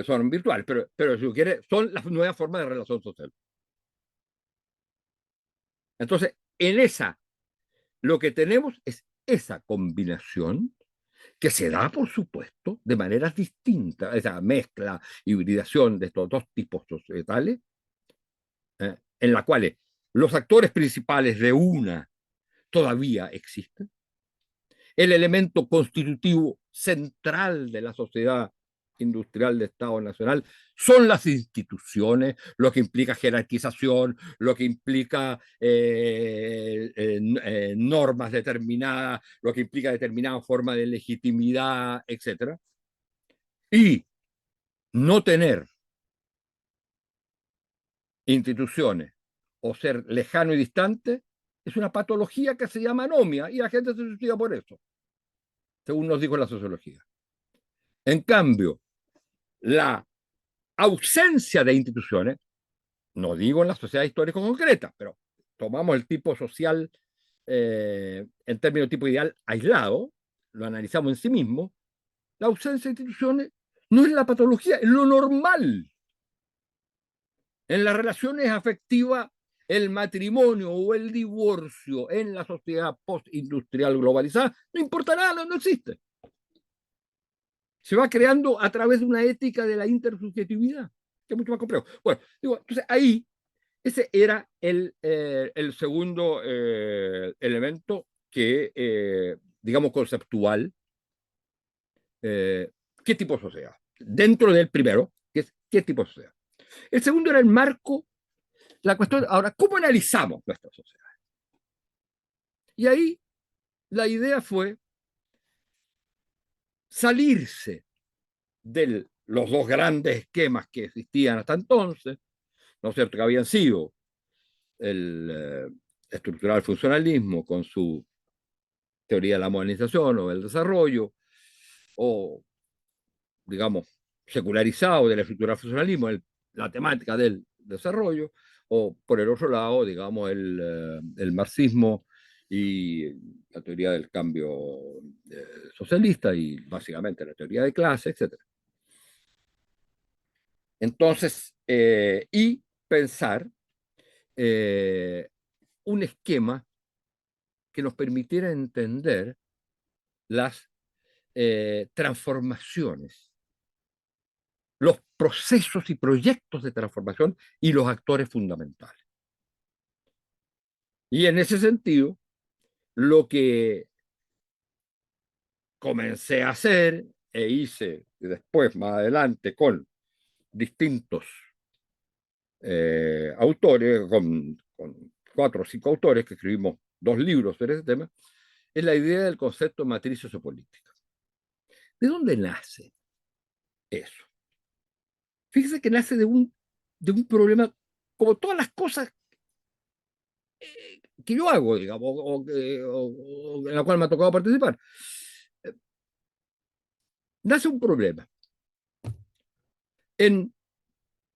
son virtuales, pero si quiere, son las nuevas formas de relación social. Entonces, en esa, lo que tenemos es esa combinación que se da, por supuesto, de maneras distintas, esa mezcla, hibridación de estos dos tipos societales, en la cual los actores principales de una todavía existen. El elemento constitutivo central de la sociedad industrial de Estado Nacional son las instituciones, lo que implica jerarquización, lo que implica normas determinadas, lo que implica determinada forma de legitimidad, etc. Y no tener instituciones o ser lejano y distante es una patología que se llama anomia y la gente se suicida por eso, según nos dijo la sociología. En cambio, la ausencia de instituciones, no digo en la sociedad histórica concreta, pero tomamos el tipo social en términos de tipo ideal aislado, lo analizamos en sí mismo, la ausencia de instituciones no es la patología, es lo normal. En las relaciones afectivas, el matrimonio o el divorcio en la sociedad postindustrial globalizada, no importa nada, no existe. Se va creando a través de una ética de la intersubjetividad, que es mucho más complejo. Bueno, digo, entonces ahí, ese era el segundo elemento que, digamos, conceptual. ¿Qué tipo de sociedad? Dentro del primero, que es qué tipo de sociedad. El segundo era el marco, la cuestión, ahora, ¿cómo analizamos nuestra sociedad? Y ahí la idea fue salirse de los dos grandes esquemas que existían hasta entonces, ¿no es cierto?, que habían sido el estructural funcionalismo con su teoría de la modernización o del desarrollo, o, digamos, secularizado del estructural funcionalismo, la temática del desarrollo, o por el otro lado, digamos, el marxismo y la teoría del cambio socialista y básicamente la teoría de clase, etc. Entonces, y pensar un esquema que nos permitiera entender las transformaciones, los procesos y proyectos de transformación y los actores fundamentales. Y en ese sentido, lo que comencé a hacer e hice después, más adelante, con distintos autores, con 4 o 5 autores que escribimos 2 libros sobre ese tema, es la idea del concepto de matriz sociopolítica. ¿De dónde nace eso? Fíjese que nace de un problema, como todas las cosas que yo hago, digamos, o en la cual me ha tocado participar. Nace un problema. En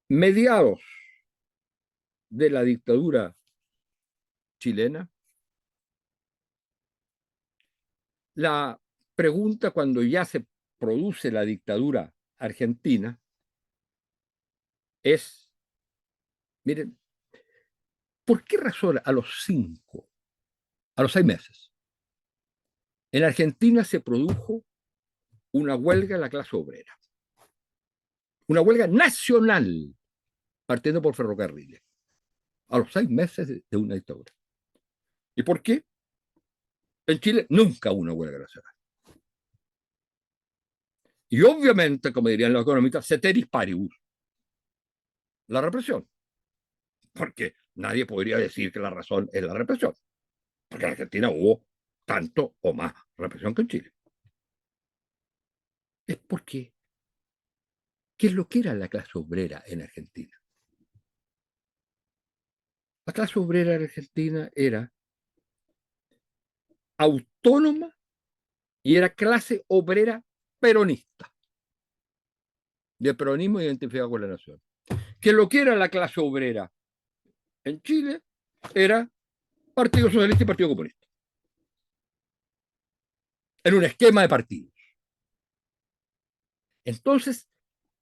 mediados de la dictadura chilena, la pregunta cuando ya se produce la dictadura argentina es, miren, ¿por qué razón a los 6 meses, en Argentina se produjo una huelga en la clase obrera? Una huelga nacional, partiendo por ferrocarriles, a los 6 meses de una dictadura. ¿Y por qué? En Chile nunca hubo una huelga nacional. Y obviamente, como dirían los economistas, ceteris paribus, la represión. Porque nadie podría decir que la razón es la represión. Porque en Argentina hubo tanto o más represión que en Chile. Es porque, ¿qué es lo que era la clase obrera en Argentina? La clase obrera en Argentina era autónoma y era clase obrera peronista. Y el peronismo identificado con la nación. Que lo que era la clase obrera en Chile era Partido Socialista y Partido Comunista. En un esquema de partidos. Entonces,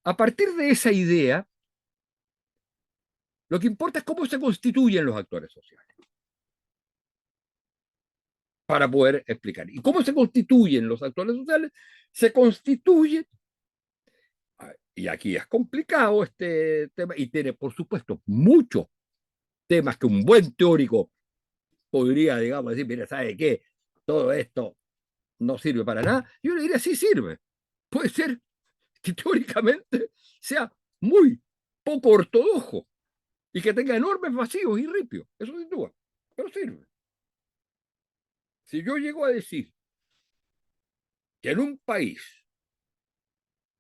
a partir de esa idea, lo que importa es cómo se constituyen los actores sociales. Para poder explicar. ¿Y cómo se constituyen los actores sociales? Se constituyen, y aquí es complicado este tema, y tiene, por supuesto, muchos temas que un buen teórico podría, digamos, decir, mira, ¿sabe qué? Todo esto no sirve para nada. Yo le diría, sí sirve. Puede ser que teóricamente sea muy poco ortodoxo y que tenga enormes vacíos y ripios. Eso sin duda. Pero sirve. Si yo llego a decir que en un país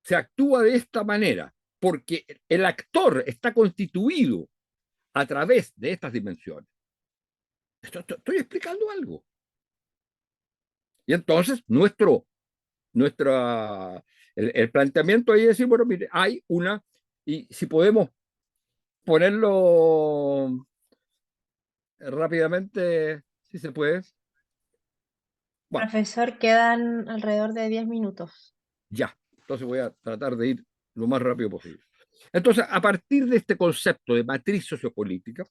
se actúa de esta manera porque el actor está constituido a través de estas dimensiones, estoy explicando algo. Y entonces el planteamiento ahí es decir, bueno, mire, hay una, y si podemos ponerlo rápidamente, si se puede. Bueno, Profesor, quedan alrededor de 10 minutos. ya. Entonces voy a tratar de ir lo más rápido posible. Entonces, a partir de este concepto de matriz sociopolítica,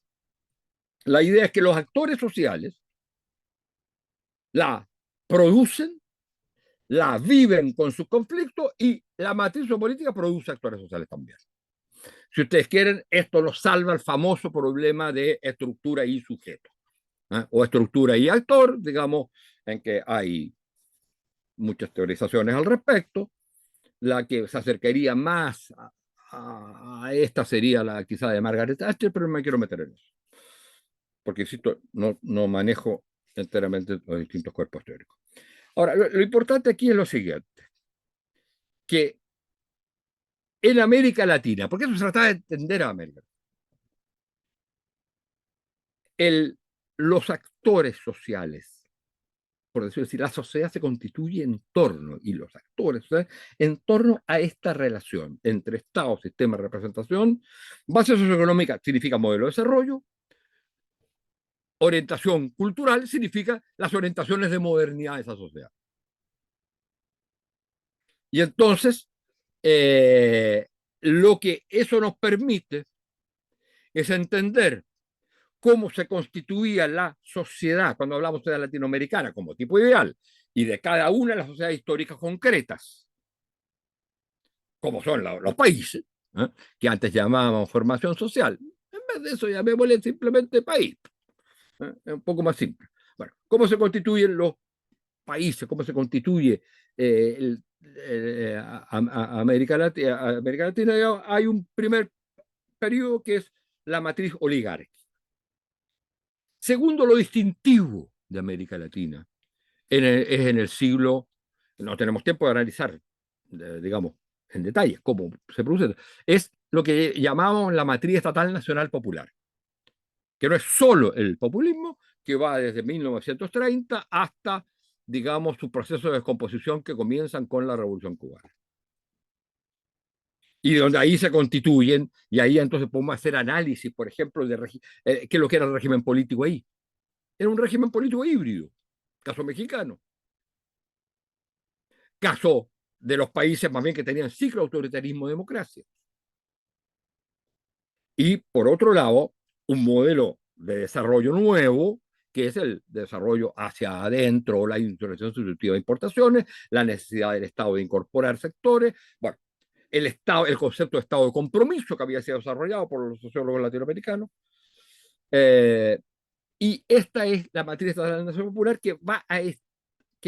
la idea es que los actores sociales la producen, la viven con sus conflictos y la matriz sociopolítica produce actores sociales también. Si ustedes quieren, esto nos salva el famoso problema de estructura y sujeto, ¿eh? O estructura y actor, digamos, en que hay muchas teorizaciones al respecto. La que se acercaría más a esta sería la quizá de Margaret Thatcher, pero no me quiero meter en eso. Porque, insisto, no manejo enteramente los distintos cuerpos teóricos. Ahora, lo importante aquí es lo siguiente, que en América Latina, porque eso se trata de entender a América, los actores sociales, por decirlo así, la sociedad se constituye en torno, y los actores sociales, en torno a esta relación entre Estado, sistema de representación, base socioeconómica significa modelo de desarrollo, orientación cultural significa las orientaciones de modernidad de esa sociedad. Y entonces, lo que eso nos permite es entender cómo se constituía la sociedad, cuando hablamos de la latinoamericana como tipo ideal, y de cada una de las sociedades históricas concretas, como son los países, ¿eh? Que antes llamábamos formación social. En vez de eso, llamémosle simplemente país. Es un poco más simple. Bueno, ¿cómo se constituyen los países? ¿Cómo se constituye América Latina? América Latina, hay un primer periodo que es la matriz oligárquica. Segundo, lo distintivo de América Latina es en el siglo, no tenemos tiempo de analizar, digamos, en detalle cómo se produce, es lo que llamamos la matriz estatal nacional popular, que no es solo el populismo, que va desde 1930 hasta, digamos, su proceso de descomposición que comienzan con la Revolución Cubana. Y donde ahí se constituyen, y ahí entonces podemos hacer análisis, por ejemplo, de qué es lo que era el régimen político ahí. Era un régimen político híbrido, caso mexicano. Caso de los países más bien que tenían ciclo autoritarismo democracia. Y por otro lado, un modelo de desarrollo nuevo, que es el desarrollo hacia adentro, la industrialización sustitutiva de importaciones, la necesidad del Estado de incorporar sectores, bueno, el concepto de Estado de compromiso que había sido desarrollado por los sociólogos latinoamericanos. Y esta es la matriz estatal de la nación popular que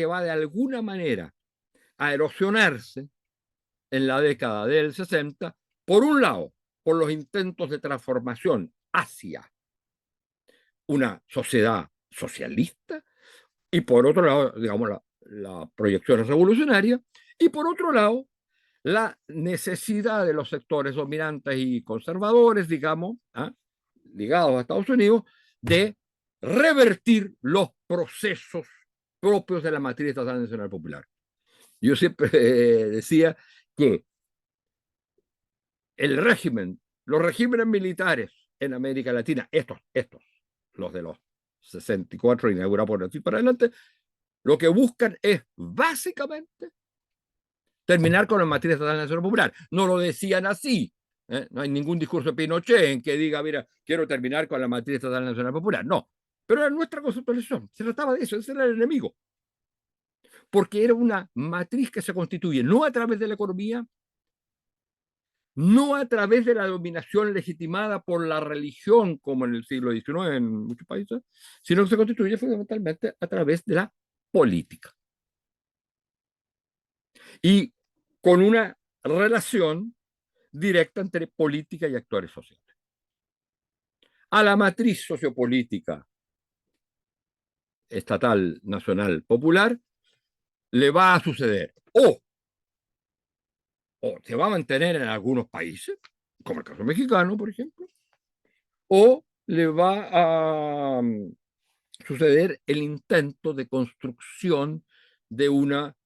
va de alguna manera a erosionarse en la década del 60, por un lado, por los intentos de transformación hacia una sociedad socialista, y por otro lado, digamos, la proyección revolucionaria, y por otro lado, la necesidad de los sectores dominantes y conservadores, digamos, ligados a Estados Unidos, de revertir los procesos propios de la matriz estatal nacional popular. Yo siempre decía que los regímenes militares en América Latina, los de los 64 inaugurados por así para adelante, lo que buscan es básicamente terminar con la matriz estatal nacional popular. No lo decían así. No hay ningún discurso de Pinochet en que diga, mira, quiero terminar con la matriz estatal nacional popular. No. Pero era nuestra conceptualización. Se trataba de eso, ese era el enemigo. Porque era una matriz que se constituye no a través de la economía, no a través de la dominación legitimada por la religión, como en el siglo XIX en muchos países, sino que se constituye fundamentalmente a través de la política. Y con una relación directa entre política y actores sociales. A la matriz sociopolítica estatal, nacional, popular, le va a suceder o se va a mantener en algunos países, como el caso mexicano, por ejemplo, o le va a suceder el intento de construcción de una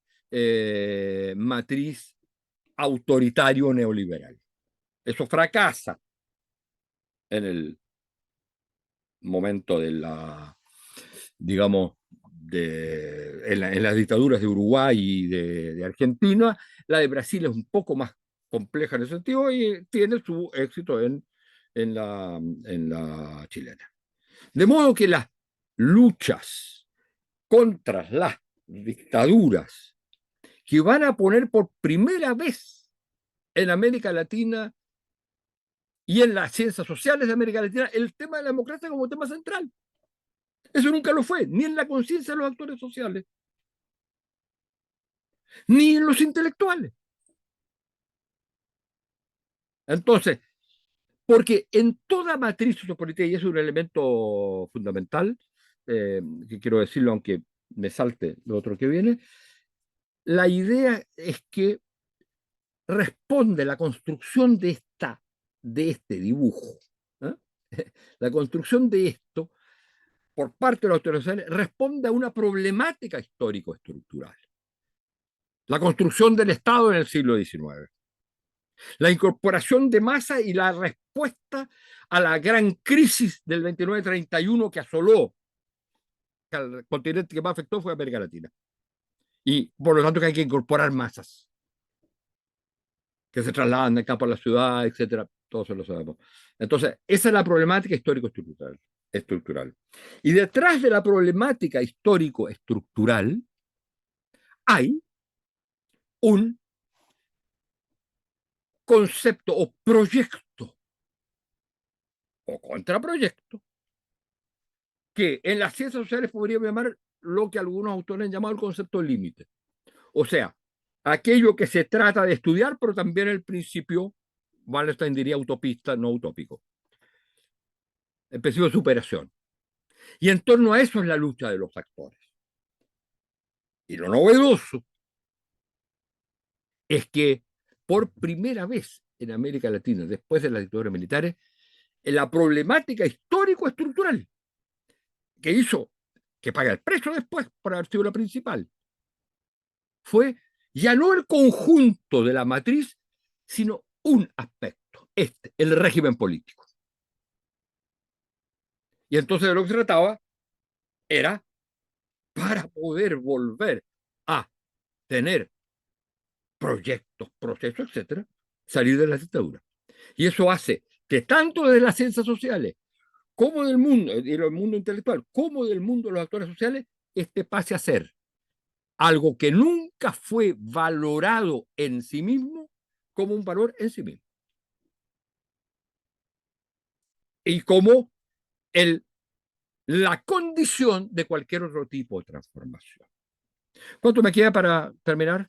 matriz autoritario neoliberal. Eso fracasa en el momento de la, digamos, en las dictaduras de Uruguay y de Argentina. La de Brasil es un poco más compleja en ese sentido y tiene su éxito en la chilena. De modo que las luchas contra las dictaduras que van a poner por primera vez en América Latina y en las ciencias sociales de América Latina el tema de la democracia como tema central. Eso nunca lo fue, ni en la conciencia de los actores sociales, ni en los intelectuales. Entonces, porque en toda matriz sociopolítica, y es un elemento fundamental, que quiero decirlo aunque me salte lo otro que viene, la idea es que responde la construcción de este dibujo, ¿eh? La construcción de esto por parte de los autores responde a una problemática histórico-estructural. La construcción del Estado en el siglo XIX, la incorporación de masa y la respuesta a la gran crisis del 29-31 que asoló el continente que más afectó fue América Latina. Y por lo tanto que hay que incorporar masas que se trasladan del campo a la ciudad, etcétera. Todos eso lo sabemos. Entonces, esa es la problemática histórico-estructural. Estructural. Y detrás de la problemática histórico-estructural hay un concepto o proyecto o contraproyecto que en las ciencias sociales podríamos llamar lo que algunos autores han llamado el concepto límite. O sea, aquello que se trata de estudiar, pero también el principio, Wallenstein diría utopista, no utópico. El principio de superación. Y en torno a eso es la lucha de los actores. Y lo novedoso es que por primera vez en América Latina, después de las dictaduras militares, en la problemática histórico-estructural que hizo, que paga el precio después por haber sido la principal, fue ya no el conjunto de la matriz, sino un aspecto, el régimen político. Y entonces de lo que se trataba era, para poder volver a tener proyectos, procesos, etcétera, salir de la dictadura. Y eso hace que tanto de las ciencias sociales como del mundo intelectual, como del mundo de los actores sociales, este pase a ser algo que nunca fue valorado en sí mismo como un valor en sí mismo. Y como la condición de cualquier otro tipo de transformación. ¿Cuánto me queda para terminar?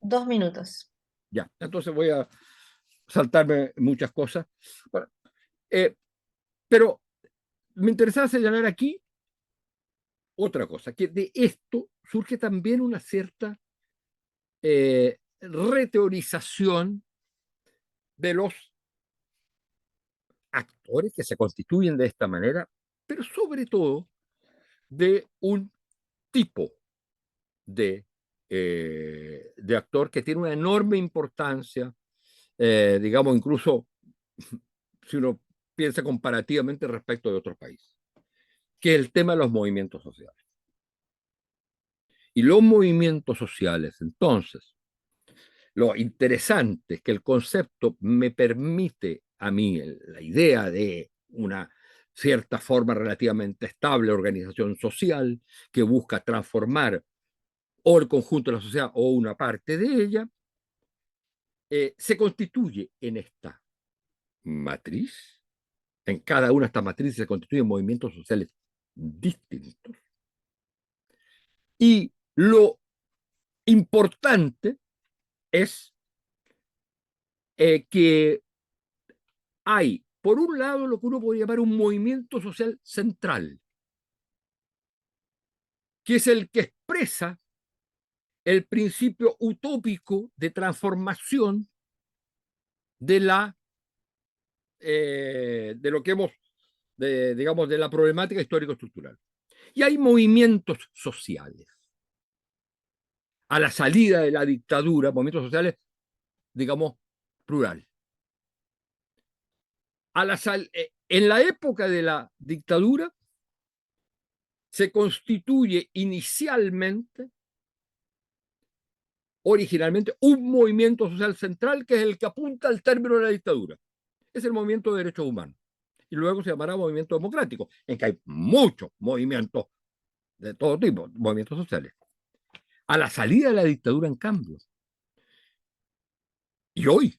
2 minutos. Ya, entonces voy a saltarme muchas cosas. Bueno, pero me interesaba señalar aquí otra cosa, que de esto surge también una cierta reteorización de los actores que se constituyen de esta manera, pero sobre todo de un tipo de actor que tiene una enorme importancia, digamos, incluso si uno piensa comparativamente respecto de otros países, que es el tema de los movimientos sociales. Y los movimientos sociales, entonces, lo interesante es que el concepto me permite a mí la idea de una cierta forma relativamente estable organización social que busca transformar o el conjunto de la sociedad o una parte de ella, se constituye en esta matriz. En cada una de estas matrices se constituyen movimientos sociales distintos. Y lo importante es que hay, por un lado, lo que uno podría llamar un movimiento social central, que es el que expresa el principio utópico de transformación de de lo que hemos, digamos, de la problemática histórico-estructural. Y hay movimientos sociales. A la salida de la dictadura, movimientos sociales, digamos, plural. En la época de la dictadura se constituye originalmente, un movimiento social central que es el que apunta al término de la dictadura. Es el movimiento de derechos humanos. Y luego se llamará movimiento democrático, en que hay muchos movimientos de todo tipo, movimientos sociales. A la salida de la dictadura, en cambio, y hoy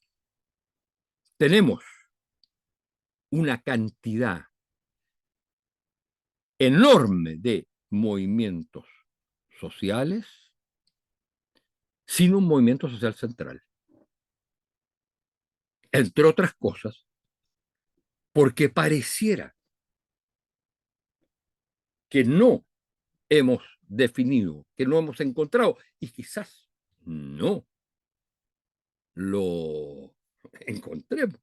tenemos una cantidad enorme de movimientos sociales sin un movimiento social central. Entre otras cosas, porque pareciera que no hemos definido, que no hemos encontrado y quizás no lo encontremos.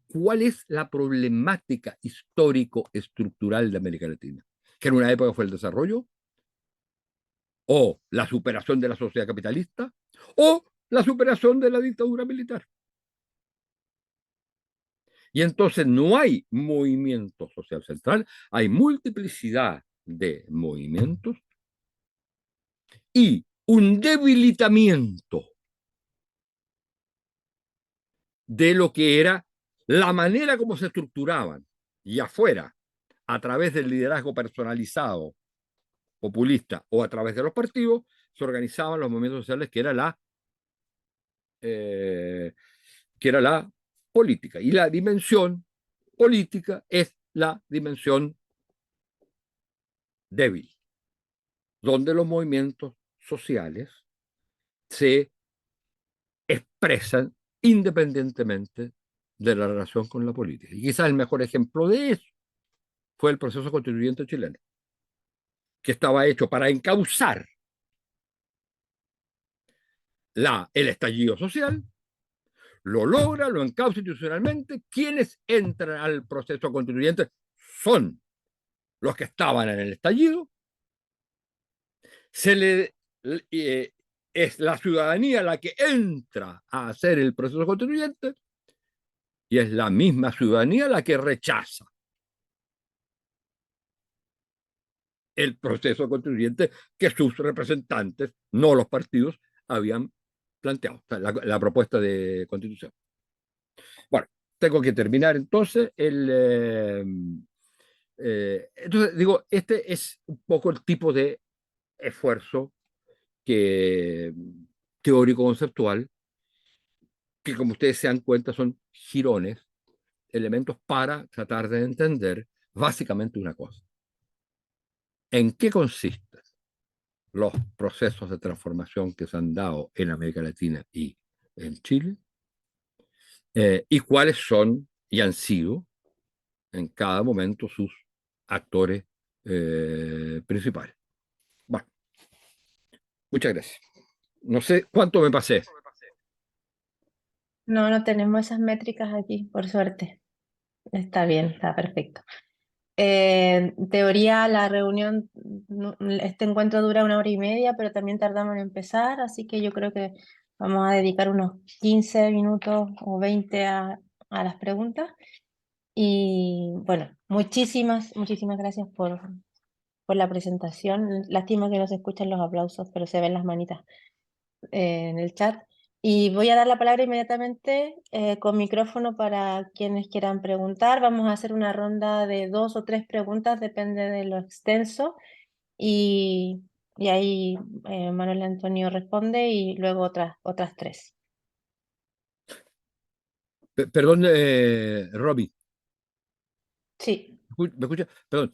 ¿Cuál es la problemática histórico-estructural de América Latina? ¿Que en una época fue el desarrollo? ¿O la superación de la sociedad capitalista? ¿O la superación de la dictadura militar? Y entonces no hay movimiento social central, hay multiplicidad de movimientos y un debilitamiento de lo que era la manera como se estructuraban y afuera, a través del liderazgo personalizado, populista o a través de los partidos, se organizaban los movimientos sociales eh, que era la política. Y la dimensión política es la dimensión débil, donde los movimientos sociales se expresan independientemente de la relación con la política. Y quizás el mejor ejemplo de eso fue el proceso constituyente chileno, que estaba hecho para encauzar el estallido social, lo logra, lo encausa institucionalmente. Quienes entran al proceso constituyente son los que estaban en el estallido. Se le es la ciudadanía la que entra a hacer el proceso constituyente y es la misma ciudadanía la que rechaza el proceso constituyente que sus representantes, no los partidos, habían planteado, o sea, la propuesta de constitución. Bueno, tengo que terminar entonces. Entonces, digo, este es un poco el tipo de esfuerzo que, teórico-conceptual, que como ustedes se dan cuenta son girones, elementos para tratar de entender básicamente una cosa. ¿En qué consisten los procesos de transformación que se han dado en América Latina y en Chile? Y cuáles son y han sido en cada momento sus actores principales. Bueno, muchas gracias. No sé cuánto me pasé. No, no tenemos esas métricas aquí, por suerte. Está bien, está perfecto. En teoría, la reunión, este encuentro dura 1 hora y media, pero también tardamos en empezar, así que yo creo que vamos a dedicar unos 15 minutos o 20 a las preguntas. Y bueno, muchísimas gracias por la presentación. Lástima que no se escuchan los aplausos, pero se ven las manitas en el chat. Y voy a dar la palabra inmediatamente con micrófono para quienes quieran preguntar. Vamos a hacer una ronda de 2 o 3 preguntas, depende de lo extenso. Y, y ahí Manuel Antonio responde y luego otras 3. Perdón, Robbie, Sí, ¿me escucha? Perdón,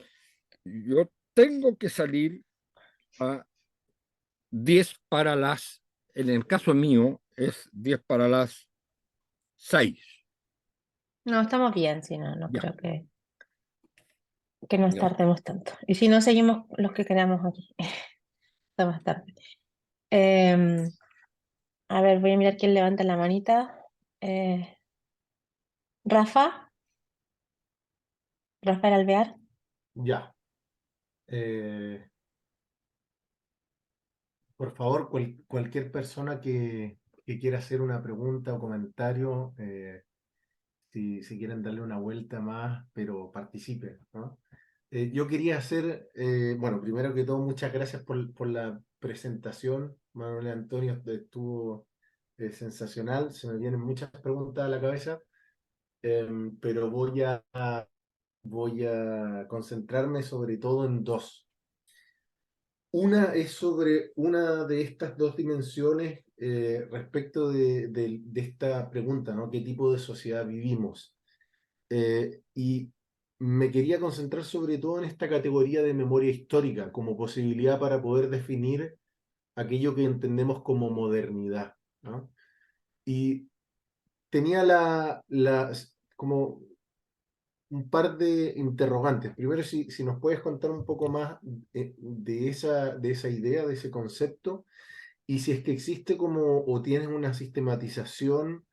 yo tengo que salir a 10 para las, en el caso mío es 10 para las 6. no, estamos bien, si no, no Ya, creo que nos ya. tardemos tanto. Y si no, seguimos los que quedamos aquí. Está más tarde. Em, a ver, voy a mirar quién levanta la manita. Eh, Rafa, Rafael Alvear. Ya. Por favor, cualquier persona que quiera hacer una pregunta o comentario, si quieren darle una vuelta más, pero participen, ¿no? Yo quería hacer, bueno, primero que todo, muchas gracias por la presentación. Manuel Antonio estuvo sensacional. Se me vienen muchas preguntas a la cabeza, pero voy a concentrarme sobre todo en dos. Una es sobre una de estas dos dimensiones respecto de esta pregunta, ¿no? ¿Qué tipo de sociedad vivimos? Y me quería concentrar sobre todo en esta categoría de memoria histórica como posibilidad para poder definir aquello que entendemos como modernidad, ¿no? Y tenía como un par de interrogantes. Primero, si nos puedes contar un poco más de esa idea, de ese concepto, y si es que existe como, o tienes una sistematización,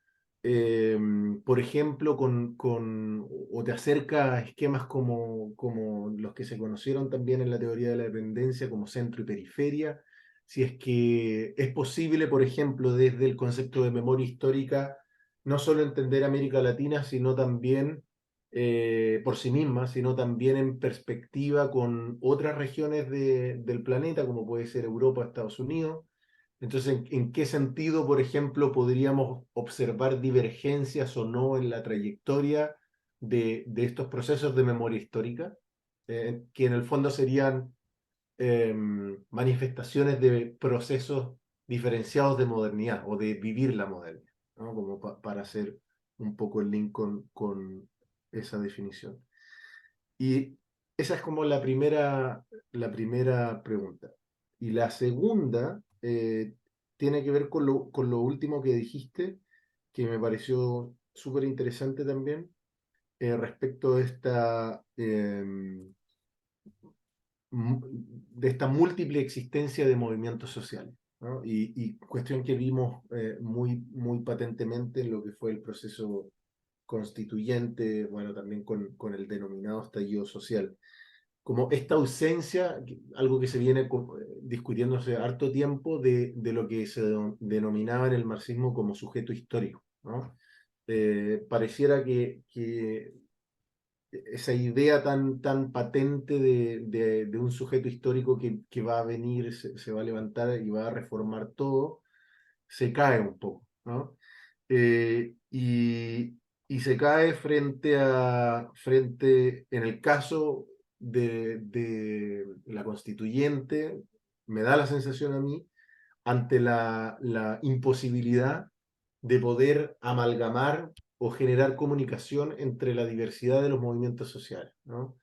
eh, por ejemplo, o te acerca a esquemas como los que se conocieron también en la teoría de la dependencia, como centro y periferia, si es que es posible, por ejemplo, desde el concepto de memoria histórica, no solo entender América Latina, sino también por sí misma, sino también en perspectiva con otras regiones del planeta, como puede ser Europa, Estados Unidos. Entonces, ¿en qué sentido, por ejemplo, podríamos observar divergencias o no en la trayectoria de estos procesos de memoria histórica? Que en el fondo serían manifestaciones de procesos diferenciados de modernidad o de vivir la modernidad, ¿no? Como para hacer un poco el link con esa definición. Y esa es como la primera pregunta. Y la segunda tiene que ver con lo último que dijiste, que me pareció súper interesante también, respecto de esta múltiple existencia de movimientos sociales, ¿no? Y cuestión que vimos muy patentemente en lo que fue el proceso constituyente, bueno, también con el denominado estallido social. Como esta ausencia, algo que se viene discutiéndose harto tiempo de lo que se denominaba en el marxismo como sujeto histórico, ¿no? Pareciera que esa idea tan patente de un sujeto histórico que va a venir, se va a levantar y va a reformar todo, se cae un poco, ¿no? Y se cae en el caso de la constituyente, me da la sensación a mí, ante la imposibilidad de poder amalgamar o generar comunicación entre la diversidad de los movimientos sociales, ¿no?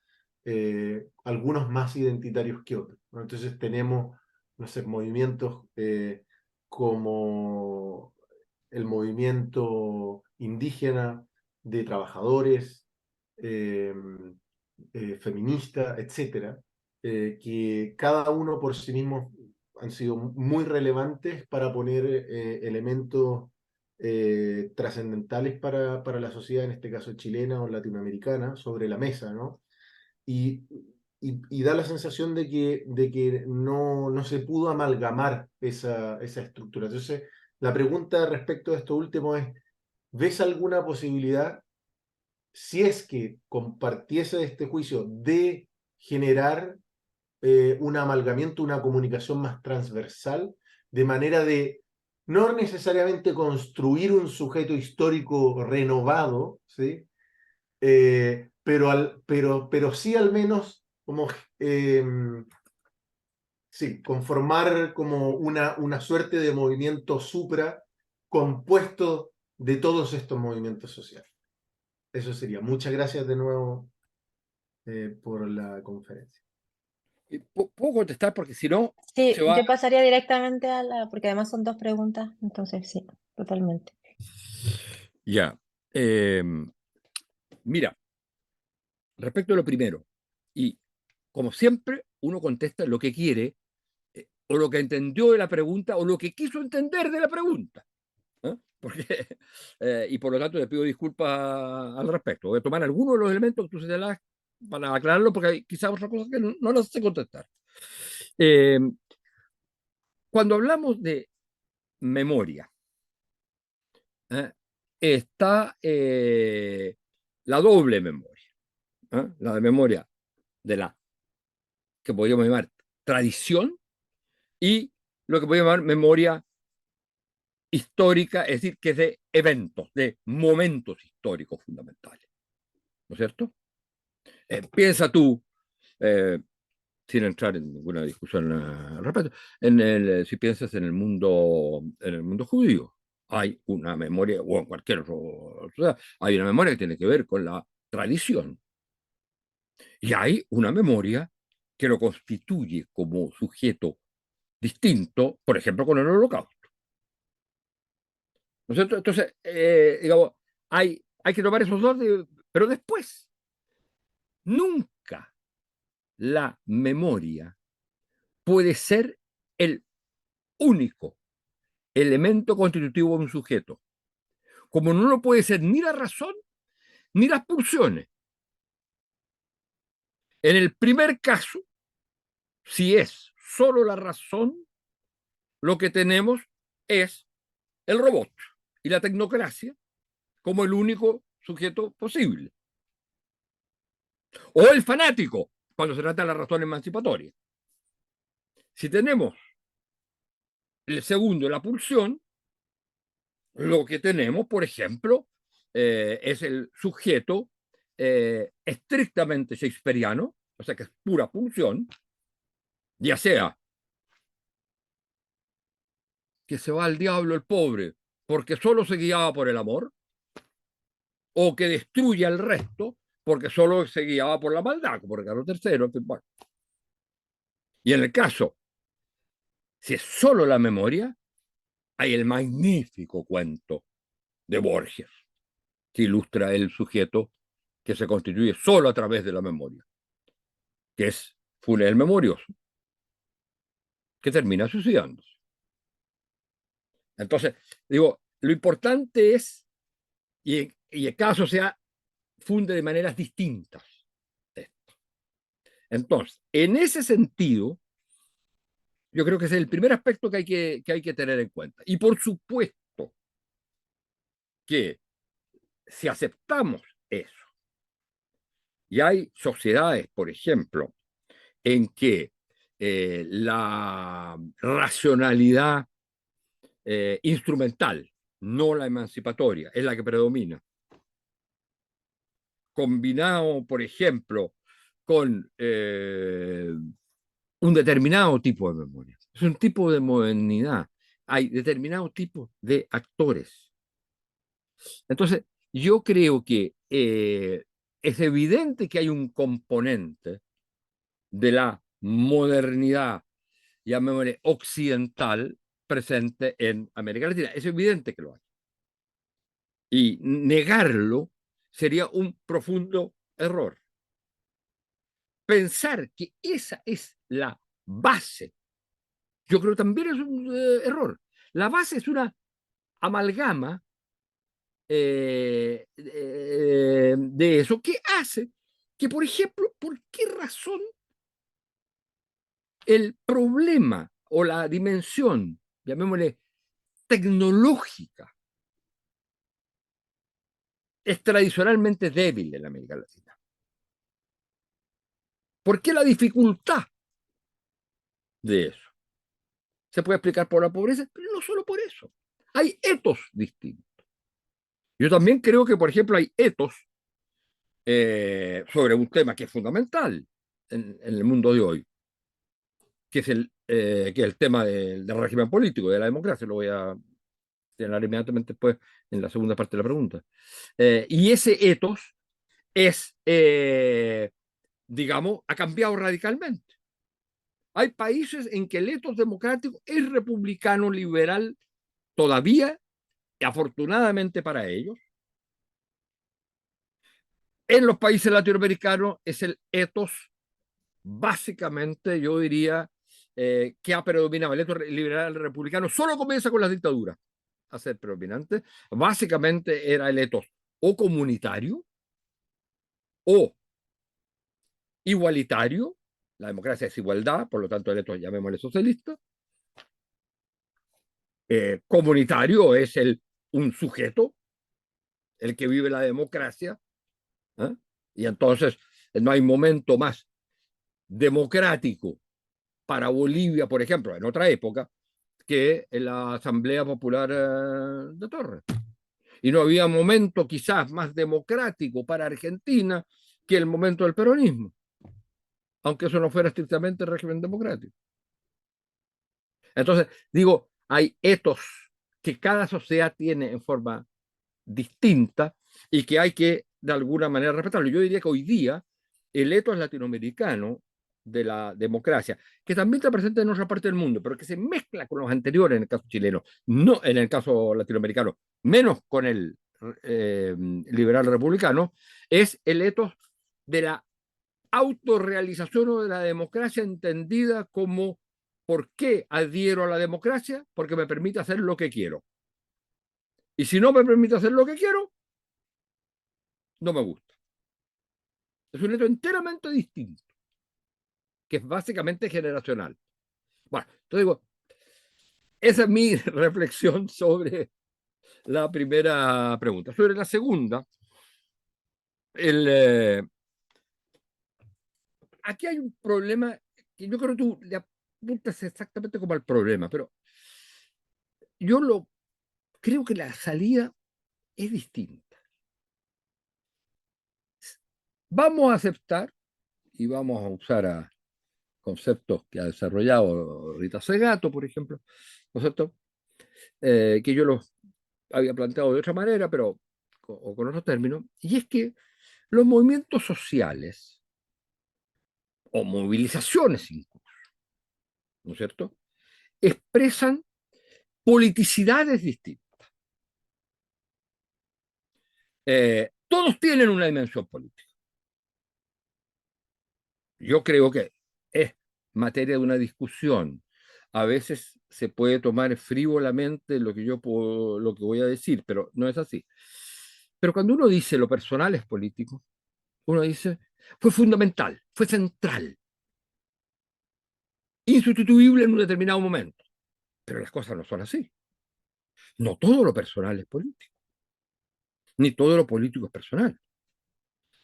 Algunos más identitarios que otros, ¿no? Entonces tenemos, no sé, movimientos como el movimiento indígena de trabajadores, eh, feminista, etcétera, que cada uno por sí mismo han sido muy relevantes para poner elementos trascendentales para la sociedad, en este caso chilena o latinoamericana, sobre la mesa, ¿no? Y, y da la sensación de que no se pudo amalgamar esa estructura. Entonces, la pregunta respecto a esto último es, ¿ves alguna posibilidad, si es que compartiese este juicio, de generar un amalgamiento, una comunicación más transversal, de manera de no necesariamente construir un sujeto histórico renovado, ¿sí? Pero sí al menos como eh, sí, conformar como una suerte de movimiento supra compuesto de todos estos movimientos sociales. Eso sería. Muchas gracias de nuevo por la conferencia. ¿Puedo contestar? Porque si no, Sí, se va. yo pasaría directamente porque además son dos preguntas, entonces sí, totalmente. Ya. Mira, respecto a lo primero, y como siempre, uno contesta lo que quiere, o lo que entendió de la pregunta, o lo que quiso entender de la pregunta. Porque, y por lo tanto le pido disculpas al respecto. Voy a tomar algunos de los elementos que tú señalas para aclararlo, porque hay quizás otra cosa que no las sé contestar. Cuando hablamos de memoria, ¿eh? Está la doble memoria, la de memoria de la que podríamos llamar tradición y lo que podríamos llamar memoria histórica, es decir, que es de eventos, de momentos históricos fundamentales, ¿no es cierto? Piensa tú, eh, sin entrar en ninguna discusión al respecto, si piensas en el mundo judío, hay una memoria, o en cualquier otro, hay una memoria que tiene que ver con la tradición, y hay una memoria que lo constituye como sujeto distinto, por ejemplo, con el Holocausto, ¿no es cierto? Entonces, digamos, hay que tomar esos dos, pero después Nunca la memoria puede ser el único elemento constitutivo de un sujeto, como no lo puede ser ni la razón ni las pulsiones. En el primer caso, si es solo la razón, lo que tenemos es el robot y la tecnocracia como el único sujeto posible. O el fanático, cuando se trata de la razón emancipatoria. Si tenemos el segundo, la pulsión, lo que tenemos, por ejemplo, es el sujeto estrictamente shakespeariano, o sea que es pura pulsión, ya sea que se va al diablo el pobre porque solo se guiaba por el amor, o que destruye al resto porque solo se guiaba por la maldad, como Ricardo III. Bueno. Y en el caso, si es solo la memoria, hay el magnífico cuento de Borges, que ilustra el sujeto que se constituye solo a través de la memoria, que es Funes el Memorioso, que termina suicidándose. Entonces, digo, lo importante es, y cada sociedad funde de maneras distintas esto. Entonces, en ese sentido, yo creo que ese es el primer aspecto que hay que tener en cuenta. Y por supuesto que si aceptamos eso, y hay sociedades, por ejemplo, en que la racionalidad instrumental, no la emancipatoria, es la que predomina, combinado, por ejemplo, con un determinado tipo de memoria. Es un tipo de modernidad. Hay determinados tipos de actores. Entonces, yo creo que es evidente que hay un componente de la modernidad, llamémosle occidental, presente en América Latina. Es evidente que lo hay. Y negarlo sería un profundo error. Pensar que esa es la base, yo creo también es un error. La base es una amalgama de eso que hace que, por ejemplo, ¿por qué razón el problema o la dimensión, llamémosle tecnológica, es tradicionalmente débil en América Latina? ¿Por qué la dificultad de eso? Se puede explicar por la pobreza, pero no solo por eso. Hay etos distintos. Yo también creo que, por ejemplo, hay etos sobre un tema que es fundamental en el mundo de hoy, que es el tema del régimen político, de la democracia. Lo voy a señalar inmediatamente después en la segunda parte de la pregunta. Y ese etos es, digamos, ha cambiado radicalmente. Hay países en que el etos democrático es republicano, liberal, todavía, y afortunadamente para ellos. En los países latinoamericanos es el etos, básicamente, yo diría, que ha predominado. El etos liberal republicano solo comienza con las dictaduras a ser predominante. Básicamente era el etos o comunitario o igualitario. La democracia es igualdad, por lo tanto el etos llamémosle socialista. Comunitario es un sujeto, el que vive la democracia, ¿eh? Y entonces no hay momento más democrático para Bolivia, por ejemplo, en otra época, que en la Asamblea Popular de Torres. Y no había momento quizás más democrático para Argentina que el momento del peronismo, aunque eso no fuera estrictamente el régimen democrático. Entonces, digo, hay etos que cada sociedad tiene en forma distinta y que hay que, de alguna manera, respetarlo. Yo diría que hoy día el etos latinoamericano de la democracia, que también está presente en otra parte del mundo, pero que se mezcla con los anteriores en el caso chileno, no en el caso latinoamericano, menos con el liberal republicano, es el etos de la autorrealización de la democracia entendida como ¿por qué adhiero a la democracia? Porque me permite hacer lo que quiero. Y si no me permite hacer lo que quiero, no me gusta. Es un hecho enteramente distinto, que es básicamente generacional. Bueno, entonces digo, esa es mi reflexión sobre la primera pregunta. Sobre la segunda, aquí hay un problema que yo creo que tú le apuntas exactamente como al problema, pero yo creo que la salida es distinta. Vamos a aceptar y vamos a usar conceptos que ha desarrollado Rita Segato, por ejemplo, conceptos que yo los había planteado de otra manera, pero o con otros términos, y es que los movimientos sociales o movilizaciones incluso, ¿no es cierto?, expresan politicidades distintas. Todos tienen una dimensión política. Yo creo que es materia de una discusión. A veces se puede tomar frívolamente lo que lo que voy a decir, pero no es así. Pero cuando uno dice lo personal es político, uno dice fue fundamental, fue central, insustituible en un determinado momento. Pero las cosas no son así. No todo lo personal es político, ni todo lo político es personal.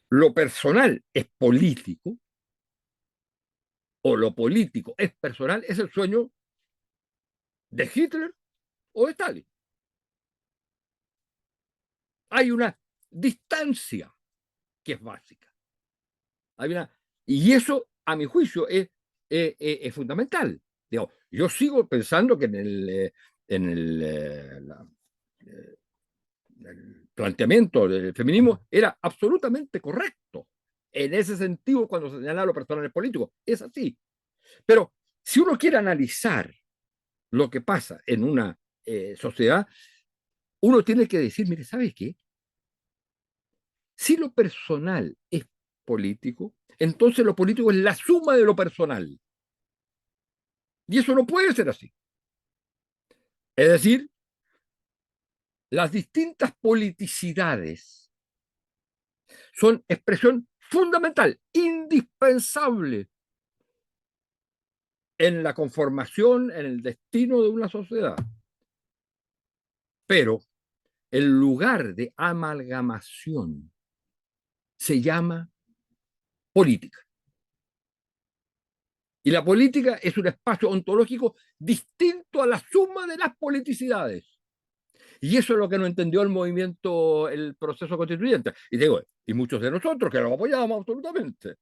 Lo personal es político o lo político es personal, es el sueño de Hitler o de Stalin. Hay una distancia que es básica. Y eso, a mi juicio, es fundamental. Digo, yo sigo pensando que el planteamiento del feminismo era absolutamente correcto. En ese sentido, cuando se señala los personajes políticos, es así. Pero si uno quiere analizar lo que pasa en una sociedad, uno tiene que decir, mire, ¿sabes qué? Si lo personal es político, entonces lo político es la suma de lo personal. Y eso no puede ser así. Es decir, las distintas politicidades son expresión fundamental, indispensable en la conformación, en el destino de una sociedad. Pero el lugar de amalgamación se llama política. Y la política es un espacio ontológico distinto a la suma de las politicidades. Y eso es lo que no entendió el proceso constituyente. Y digo, y muchos de nosotros que lo apoyábamos absolutamente,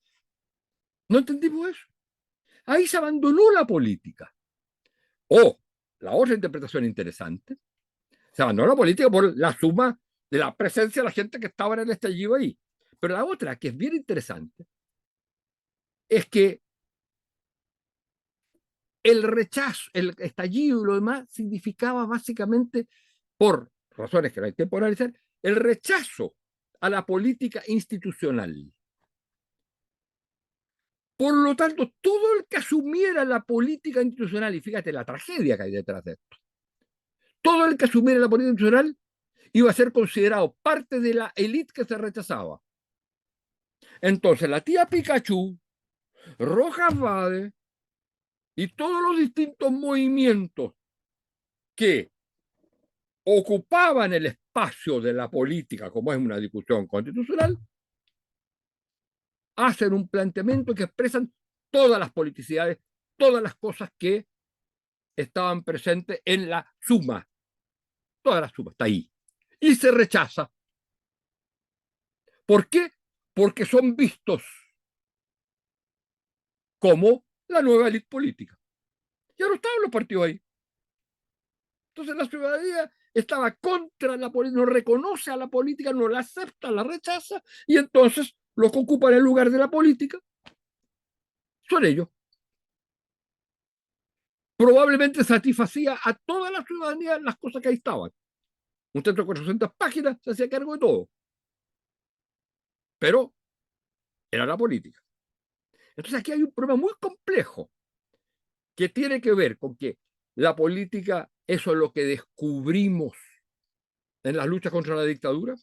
no entendimos eso. Ahí se abandonó la política. O la otra interpretación interesante, se abandonó la política por la suma de la presencia de la gente que estaba en el estallido ahí. Pero la otra, que es bien interesante, es que el rechazo, el estallido y lo demás significaba básicamente, por razones que no hay tiempo de analizar, el rechazo a la política institucional. Por lo tanto, todo el que asumiera la política institucional, y fíjate la tragedia que hay detrás de esto, todo el que asumiera la política institucional iba a ser considerado parte de la élite que se rechazaba. Entonces, la tía Pikachu, Rojas Vade y todos los distintos movimientos que ocupaban el espacio de la política, como es una discusión constitucional, hacen un planteamiento que expresan todas las politicidades, todas las cosas que estaban presentes en la suma. Toda la suma está ahí. Y se rechaza. ¿Por qué? Porque son vistos como la nueva élite política. Ya no estaban los partidos ahí. Entonces la ciudadanía estaba contra la política, no reconoce a la política, no la acepta, la rechaza, y entonces los que ocupan el lugar de la política son ellos. Probablemente satisfacía a toda la ciudadanía las cosas que ahí estaban. Un texto de 400 páginas se hacía cargo de todo. Pero era la política. Entonces aquí hay un problema muy complejo que tiene que ver con que la política, eso es lo que descubrimos en las luchas contra la dictadura,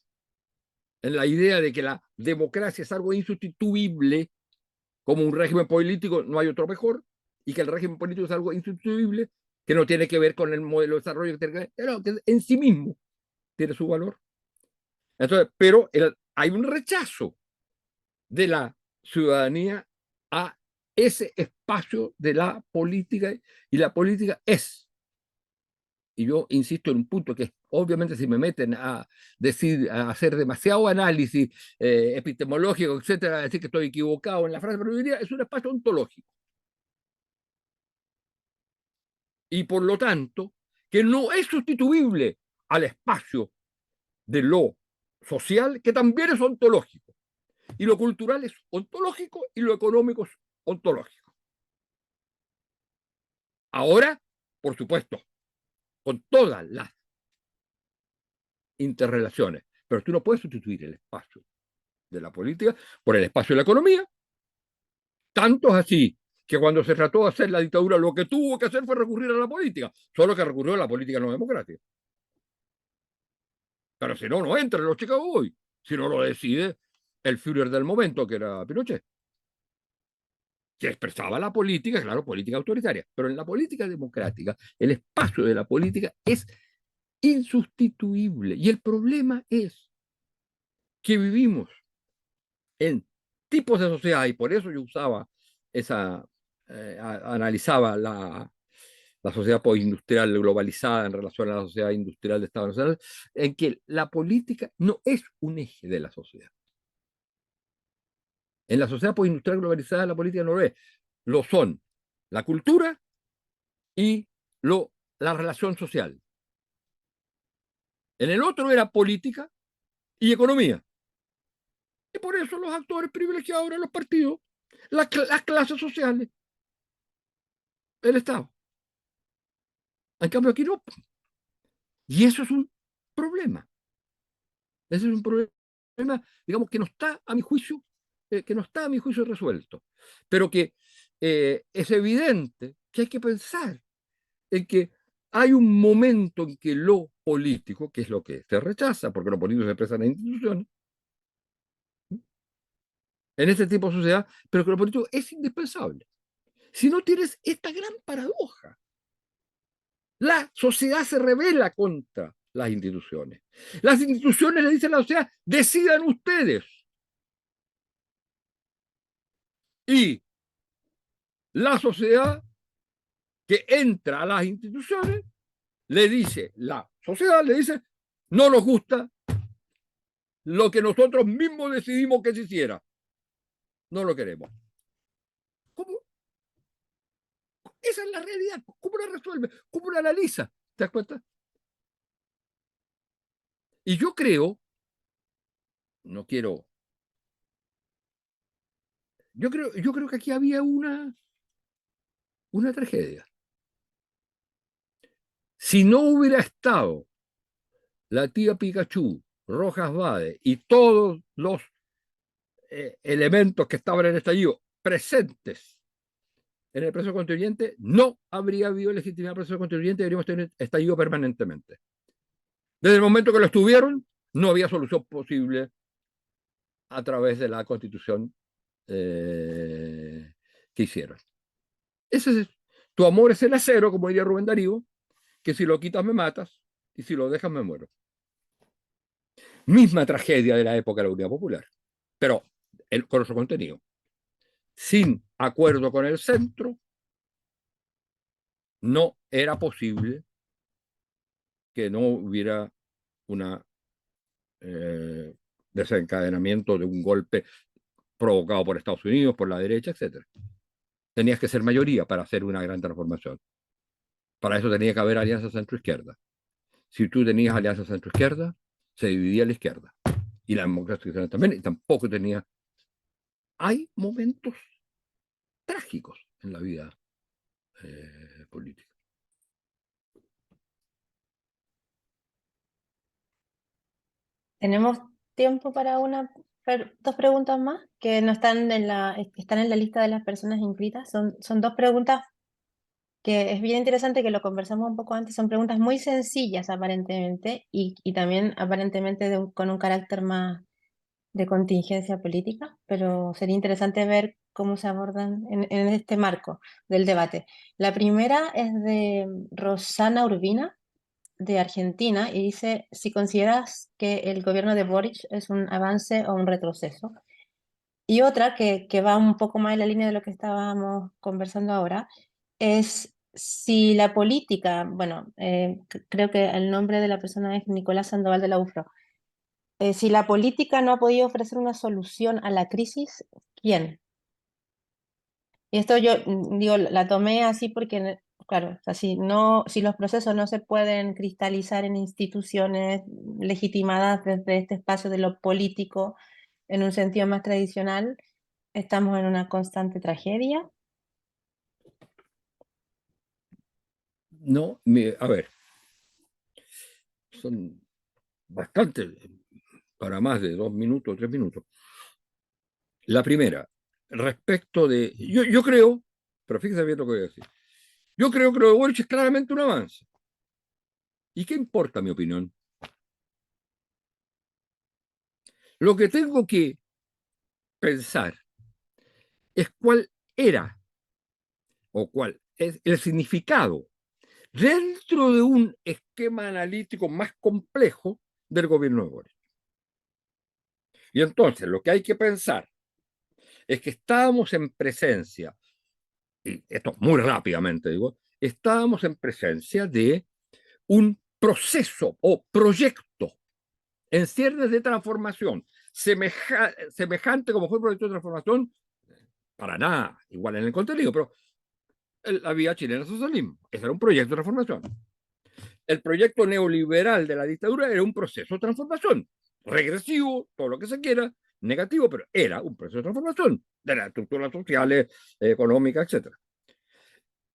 en la idea de que la democracia es algo insustituible, como un régimen político no hay otro mejor, y que el régimen político es algo insustituible, que no tiene que ver con el modelo de desarrollo, que en sí mismo tiene su valor. Entonces, pero hay un rechazo de la ciudadanía a ese espacio de la política, y la política es, y yo insisto en un punto que obviamente si me meten a decir, a hacer demasiado análisis epistemológico, etcétera, a decir que estoy equivocado en la frase, pero yo diría es un espacio ontológico. Y por lo tanto, que no es sustituible al espacio de lo social, que también es ontológico. Y lo cultural es ontológico y lo económico es ontológico. Ahora, por supuesto, con todas las interrelaciones, pero tú no puedes sustituir el espacio de la política por el espacio de la economía. Tanto es así que cuando se trató de hacer la dictadura, lo que tuvo que hacer fue recurrir a la política, solo que recurrió a la política no democrática. Pero si no, no entra en los Chicago Boys, si no lo decide el Führer del momento, que era Pinochet, que expresaba la política, claro, política autoritaria, pero en la política democrática, el espacio de la política es insustituible. Y el problema es que vivimos en tipos de sociedad, y por eso yo usaba esa, analizaba la sociedad postindustrial globalizada en relación a la sociedad industrial de Estados Unidos, en que la política no es un eje de la sociedad. En la sociedad postindustrial globalizada la política no lo es. Lo son la cultura y la relación social. En el otro era política y economía. Y por eso los actores privilegiados eran los partidos, las clases sociales, el Estado. En cambio aquí no. Y eso es un problema. Ese es un problema, digamos, que no está a mi juicio, resuelto. Pero que es evidente que hay que pensar en que hay un momento en que lo político, que es lo que se rechaza, porque lo político se expresa en las instituciones, en este tipo de sociedad, pero que lo político es indispensable. Si no tienes esta gran paradoja, la sociedad se rebela contra las instituciones. Las instituciones le dicen a la sociedad, decidan ustedes. Y la sociedad que entra a las instituciones la sociedad le dice, no nos gusta lo que nosotros mismos decidimos que se hiciera. No lo queremos. ¿Cómo? Esa es la realidad. ¿Cómo la resuelve? ¿Cómo la analiza? ¿Te das cuenta? Y yo creo, no quiero, yo creo que aquí había una tragedia. Si no hubiera estado la tía Pikachu, Rojas Vade y todos los elementos que estaban en el estallido presentes en el proceso constituyente, no habría habido legitimidad del proceso constituyente, deberíamos tener estallido permanentemente. Desde el momento que lo estuvieron, no había solución posible a través de la constitución que hicieron. Ese es, tu amor es el acero, como diría Rubén Darío, que si lo quitas me matas y si lo dejas me muero. Misma tragedia de la época de la Unidad Popular, pero con otro contenido. Sin acuerdo con el centro, no era posible que no hubiera un desencadenamiento de un golpe provocado por Estados Unidos, por la derecha, etc. Tenías que ser mayoría para hacer una gran transformación. Para eso tenía que haber alianza centro-izquierda. Si tú tenías alianza centro-izquierda, se dividía la izquierda. Y la democracia cristiana también, y tampoco tenía. Hay momentos trágicos en la vida política. ¿Tenemos tiempo para una Dos preguntas más que no están están en la lista de las personas inscritas. Son dos preguntas que es bien interesante que lo conversamos un poco antes. Son preguntas muy sencillas aparentemente y también aparentemente con un carácter más de contingencia política, pero sería interesante ver cómo se abordan en este marco del debate. La primera es de Rosana Urbina, de Argentina, y dice, si consideras que el gobierno de Boric es un avance o un retroceso. Y otra que va un poco más en la línea de lo que estábamos conversando ahora, es si la política, bueno, creo que el nombre de la persona es Nicolás Sandoval de la UFRO, si la política no ha podido ofrecer una solución a la crisis, ¿quién? Y esto yo digo, la tomé así porque, claro, o sea, si los procesos no se pueden cristalizar en instituciones legitimadas desde este espacio de lo político en un sentido más tradicional, estamos en una constante tragedia. No, a ver, son bastantes, para más de 2 minutos, 3 minutos. La primera, respecto de, yo creo, pero fíjese bien lo que voy a decir, yo creo que lo de Boric es claramente un avance. ¿Y qué importa mi opinión? Lo que tengo que pensar es cuál era o cuál es el significado dentro de un esquema analítico más complejo del gobierno de Boric. Y entonces lo que hay que pensar es que estábamos en presencia, y esto muy rápidamente digo, estábamos en presencia de un proceso o proyecto en ciernes de transformación semejante como fue el proyecto de transformación, para nada igual en el contenido, pero la vía chilena socialismo. Ese era un proyecto de transformación. El proyecto neoliberal de la dictadura era un proceso de transformación, regresivo, todo lo que se quiera, negativo, pero era un proceso de transformación de las estructuras sociales, económicas, etc.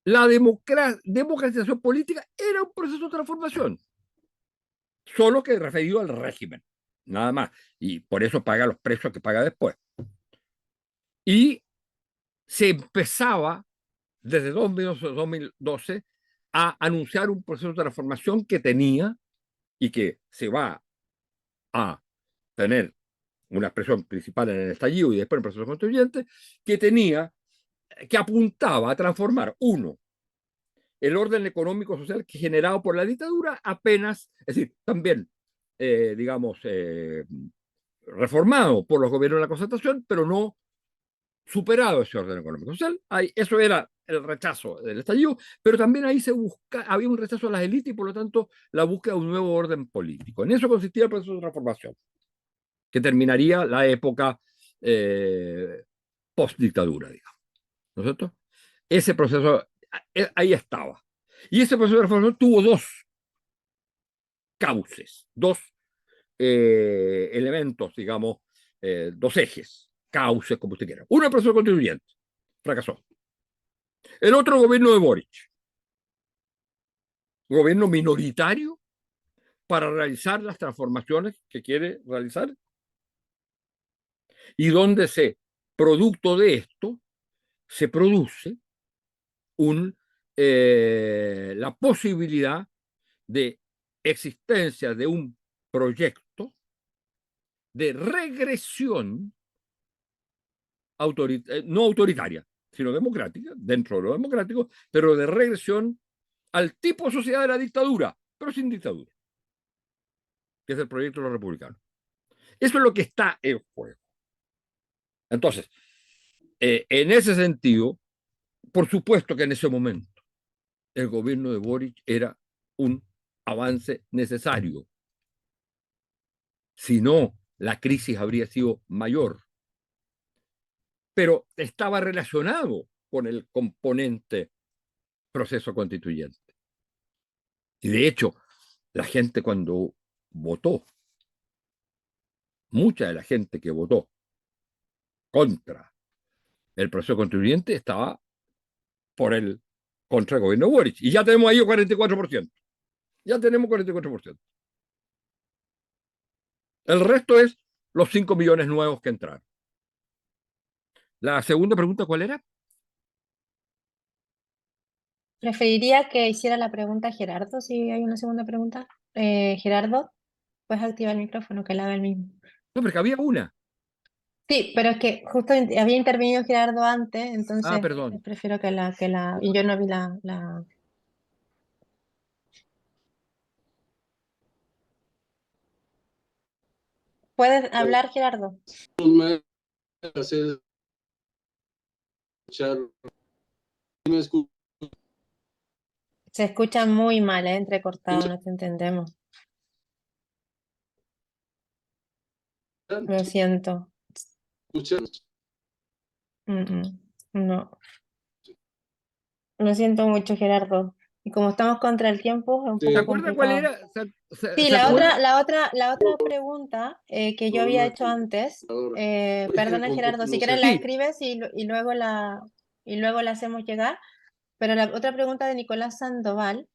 La democratización política era un proceso de transformación, solo que referido al régimen, nada más. Y por eso paga los precios que paga después. Y se empezaba desde 2012 a anunciar un proceso de transformación que tenía y que se va a tener una expresión principal en el estallido y después en el proceso constituyente, que apuntaba a transformar, uno, el orden económico social que generado por la dictadura apenas, es decir, también, digamos, reformado por los gobiernos de la concertación, pero no superado ese orden económico social. Eso era el rechazo del estallido, pero también ahí había un rechazo a las élites y por lo tanto la búsqueda de un nuevo orden político. En eso consistía el proceso de transformación, que terminaría la época post-dictadura, digamos. ¿No es cierto? Ese proceso, ahí estaba. Y ese proceso de transformación tuvo dos cauces, dos elementos, digamos, dos ejes, cauces, como usted quiera. Uno, el proceso constituyente, fracasó. El otro, gobierno de Boric, gobierno minoritario para realizar las transformaciones que quiere realizar y donde producto de esto, se produce la posibilidad de existencia de un proyecto de regresión no autoritaria, sino democrática, dentro de lo democrático, pero de regresión al tipo de sociedad de la dictadura, pero sin dictadura, que es el proyecto de los republicanos. Eso es lo que está en juego. Entonces, en ese sentido, por supuesto que en ese momento el gobierno de Boric era un avance necesario. Si no, la crisis habría sido mayor. Pero estaba relacionado con el componente proceso constituyente. Y de hecho, la gente cuando votó, mucha de la gente que votó contra el proceso constituyente estaba contra el gobierno de Boric. Y ya tenemos ahí el 44%. Ya tenemos 44%. El resto es los 5 millones nuevos que entraron. La segunda pregunta, ¿cuál era? Preferiría que hiciera la pregunta Gerardo, si hay una segunda pregunta. Gerardo, puedes activar el micrófono, que la haga el mismo. No, porque había una. Sí, pero es que justo había intervenido Gerardo antes, Ah, entonces perdón. prefiero y yo no vi la. ¿Puedes hablar, Gerardo? Me hacer escuchar. ¿Me escuchan? Se escucha muy mal, entrecortado, no te entendemos. Lo siento. No, lo siento mucho, Gerardo. Y como estamos contra el tiempo, es un Sí. ¿Se poco acuerda cuál complicado. era? Sí, ¿Se acuerda? la otra pregunta que yo había hecho antes, perdona Gerardo, si quieres la Sí, escribes y luego la hacemos llegar, pero la otra pregunta de Nicolás Sandoval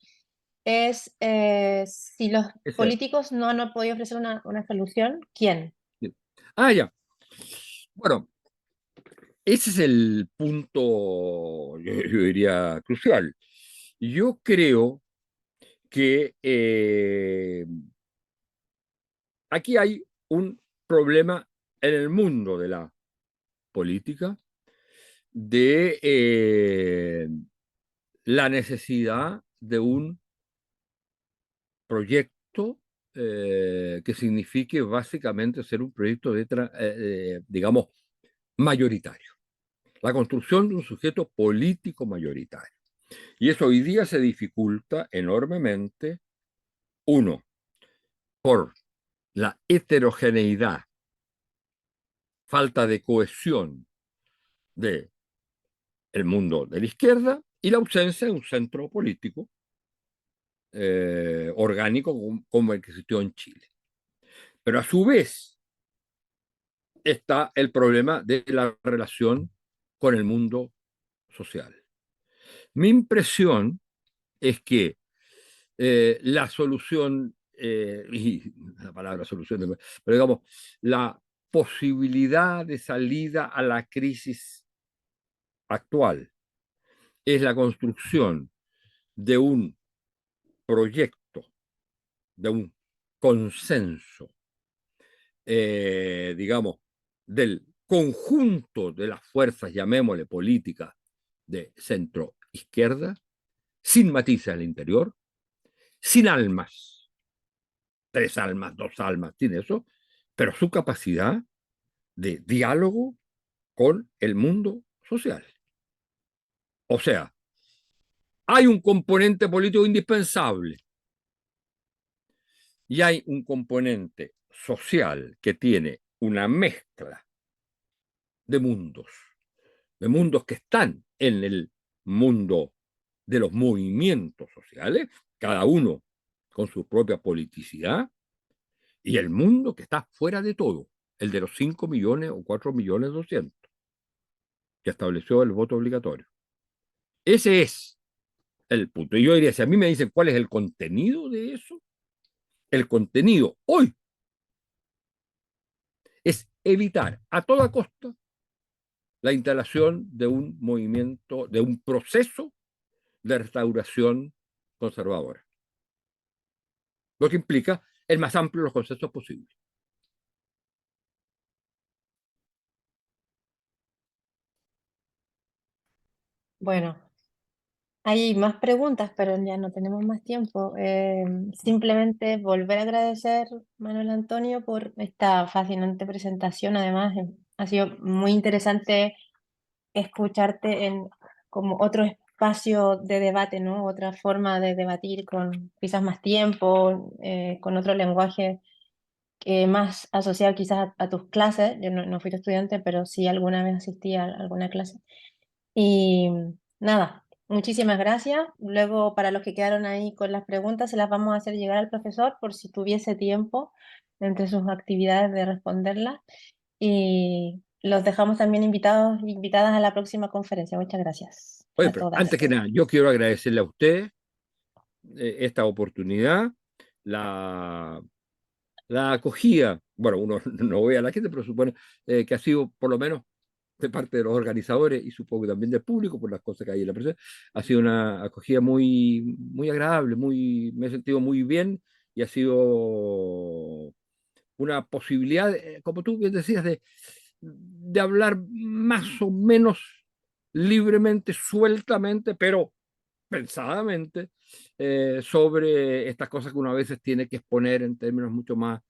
es si los ese. políticos no han podido ofrecer una solución, ¿quién? Ah, ya. Bueno, ese es el punto, yo diría, crucial. Yo creo que aquí hay un problema en el mundo de la política de la necesidad de un proyecto que signifique básicamente ser un proyecto digamos, mayoritario. La construcción de un sujeto político mayoritario. Y eso hoy día se dificulta enormemente, uno, por la heterogeneidad, falta de cohesión del mundo de la izquierda y la ausencia de un centro político orgánico como el que existió en Chile. Pero a su vez está el problema de la relación con el mundo social. Mi impresión es que la solución, y la palabra solución, pero digamos, la posibilidad de salida a la crisis actual es la construcción de un proyecto, de un consenso, digamos, del conjunto de las fuerzas, llamémosle políticas, de centro izquierda, sin matices al interior, sin almas, 3 almas, 2 almas, sin eso, pero su capacidad de diálogo con el mundo social. O sea, hay un componente político indispensable y hay un componente social que tiene una mezcla de mundos que están en el mundo de los movimientos sociales, cada uno con su propia politicidad, y el mundo que está fuera de todo, el de los 5 millones o 4 millones 200, que estableció el voto obligatorio. Ese es el punto. Y yo diría, si a mí me dicen cuál es el contenido de eso, el contenido hoy es evitar a toda costa la instalación de un movimiento, de un proceso de restauración conservadora, lo que implica el más amplio de los consensos posibles. Bueno, hay más preguntas, pero ya no tenemos más tiempo. Simplemente volver a agradecer, Manuel Antonio, por esta fascinante presentación. Además, ha sido muy interesante escucharte en como otro espacio de debate, ¿no? Otra forma de debatir con quizás más tiempo, con otro lenguaje más asociado quizás a tus clases. Yo no fui tu estudiante, pero sí alguna vez asistí a alguna clase. Y nada, muchísimas gracias. Luego, para los que quedaron ahí con las preguntas, se las vamos a hacer llegar al profesor por si tuviese tiempo entre sus actividades de responderlas. Y los dejamos también invitadas a la próxima conferencia. Muchas gracias Oye, a pero todas. antes que nada, yo quiero agradecerle a usted esta oportunidad, la acogida bueno, uno no ve a la gente, pero supone que ha sido, por lo menos de parte de los organizadores y supongo que también del público, por las cosas que hay en la presión, ha sido una acogida muy, muy agradable, me he sentido muy bien y ha sido una posibilidad, como tú bien decías, de hablar más o menos libremente, sueltamente, pero pensadamente, sobre estas cosas que uno a veces tiene que exponer en términos mucho más,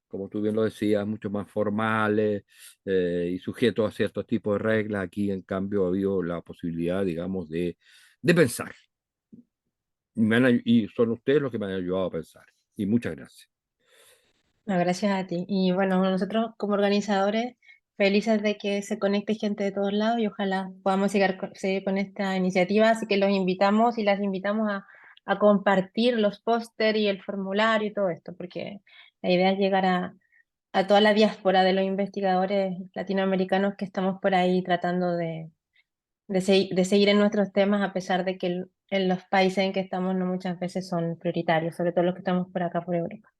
como tú bien lo decías, mucho más formales y sujetos a ciertos tipos de reglas. Aquí, en cambio, ha habido la posibilidad, digamos, de pensar. Y son ustedes los que me han ayudado a pensar. Y muchas gracias. No, gracias a ti. Y bueno, nosotros como organizadores, felices de que se conecte gente de todos lados y ojalá podamos seguir con esta iniciativa. Así que los invitamos y las invitamos a compartir los póster y el formulario y todo esto, porque la idea es llegar a toda la diáspora de los investigadores latinoamericanos que estamos por ahí tratando de seguir en nuestros temas, a pesar de que en los países en que estamos no muchas veces son prioritarios, sobre todo los que estamos por acá por Europa.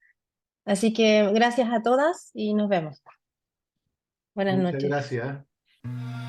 Así que gracias a todas y nos vemos. Buenas Muchas noches. gracias.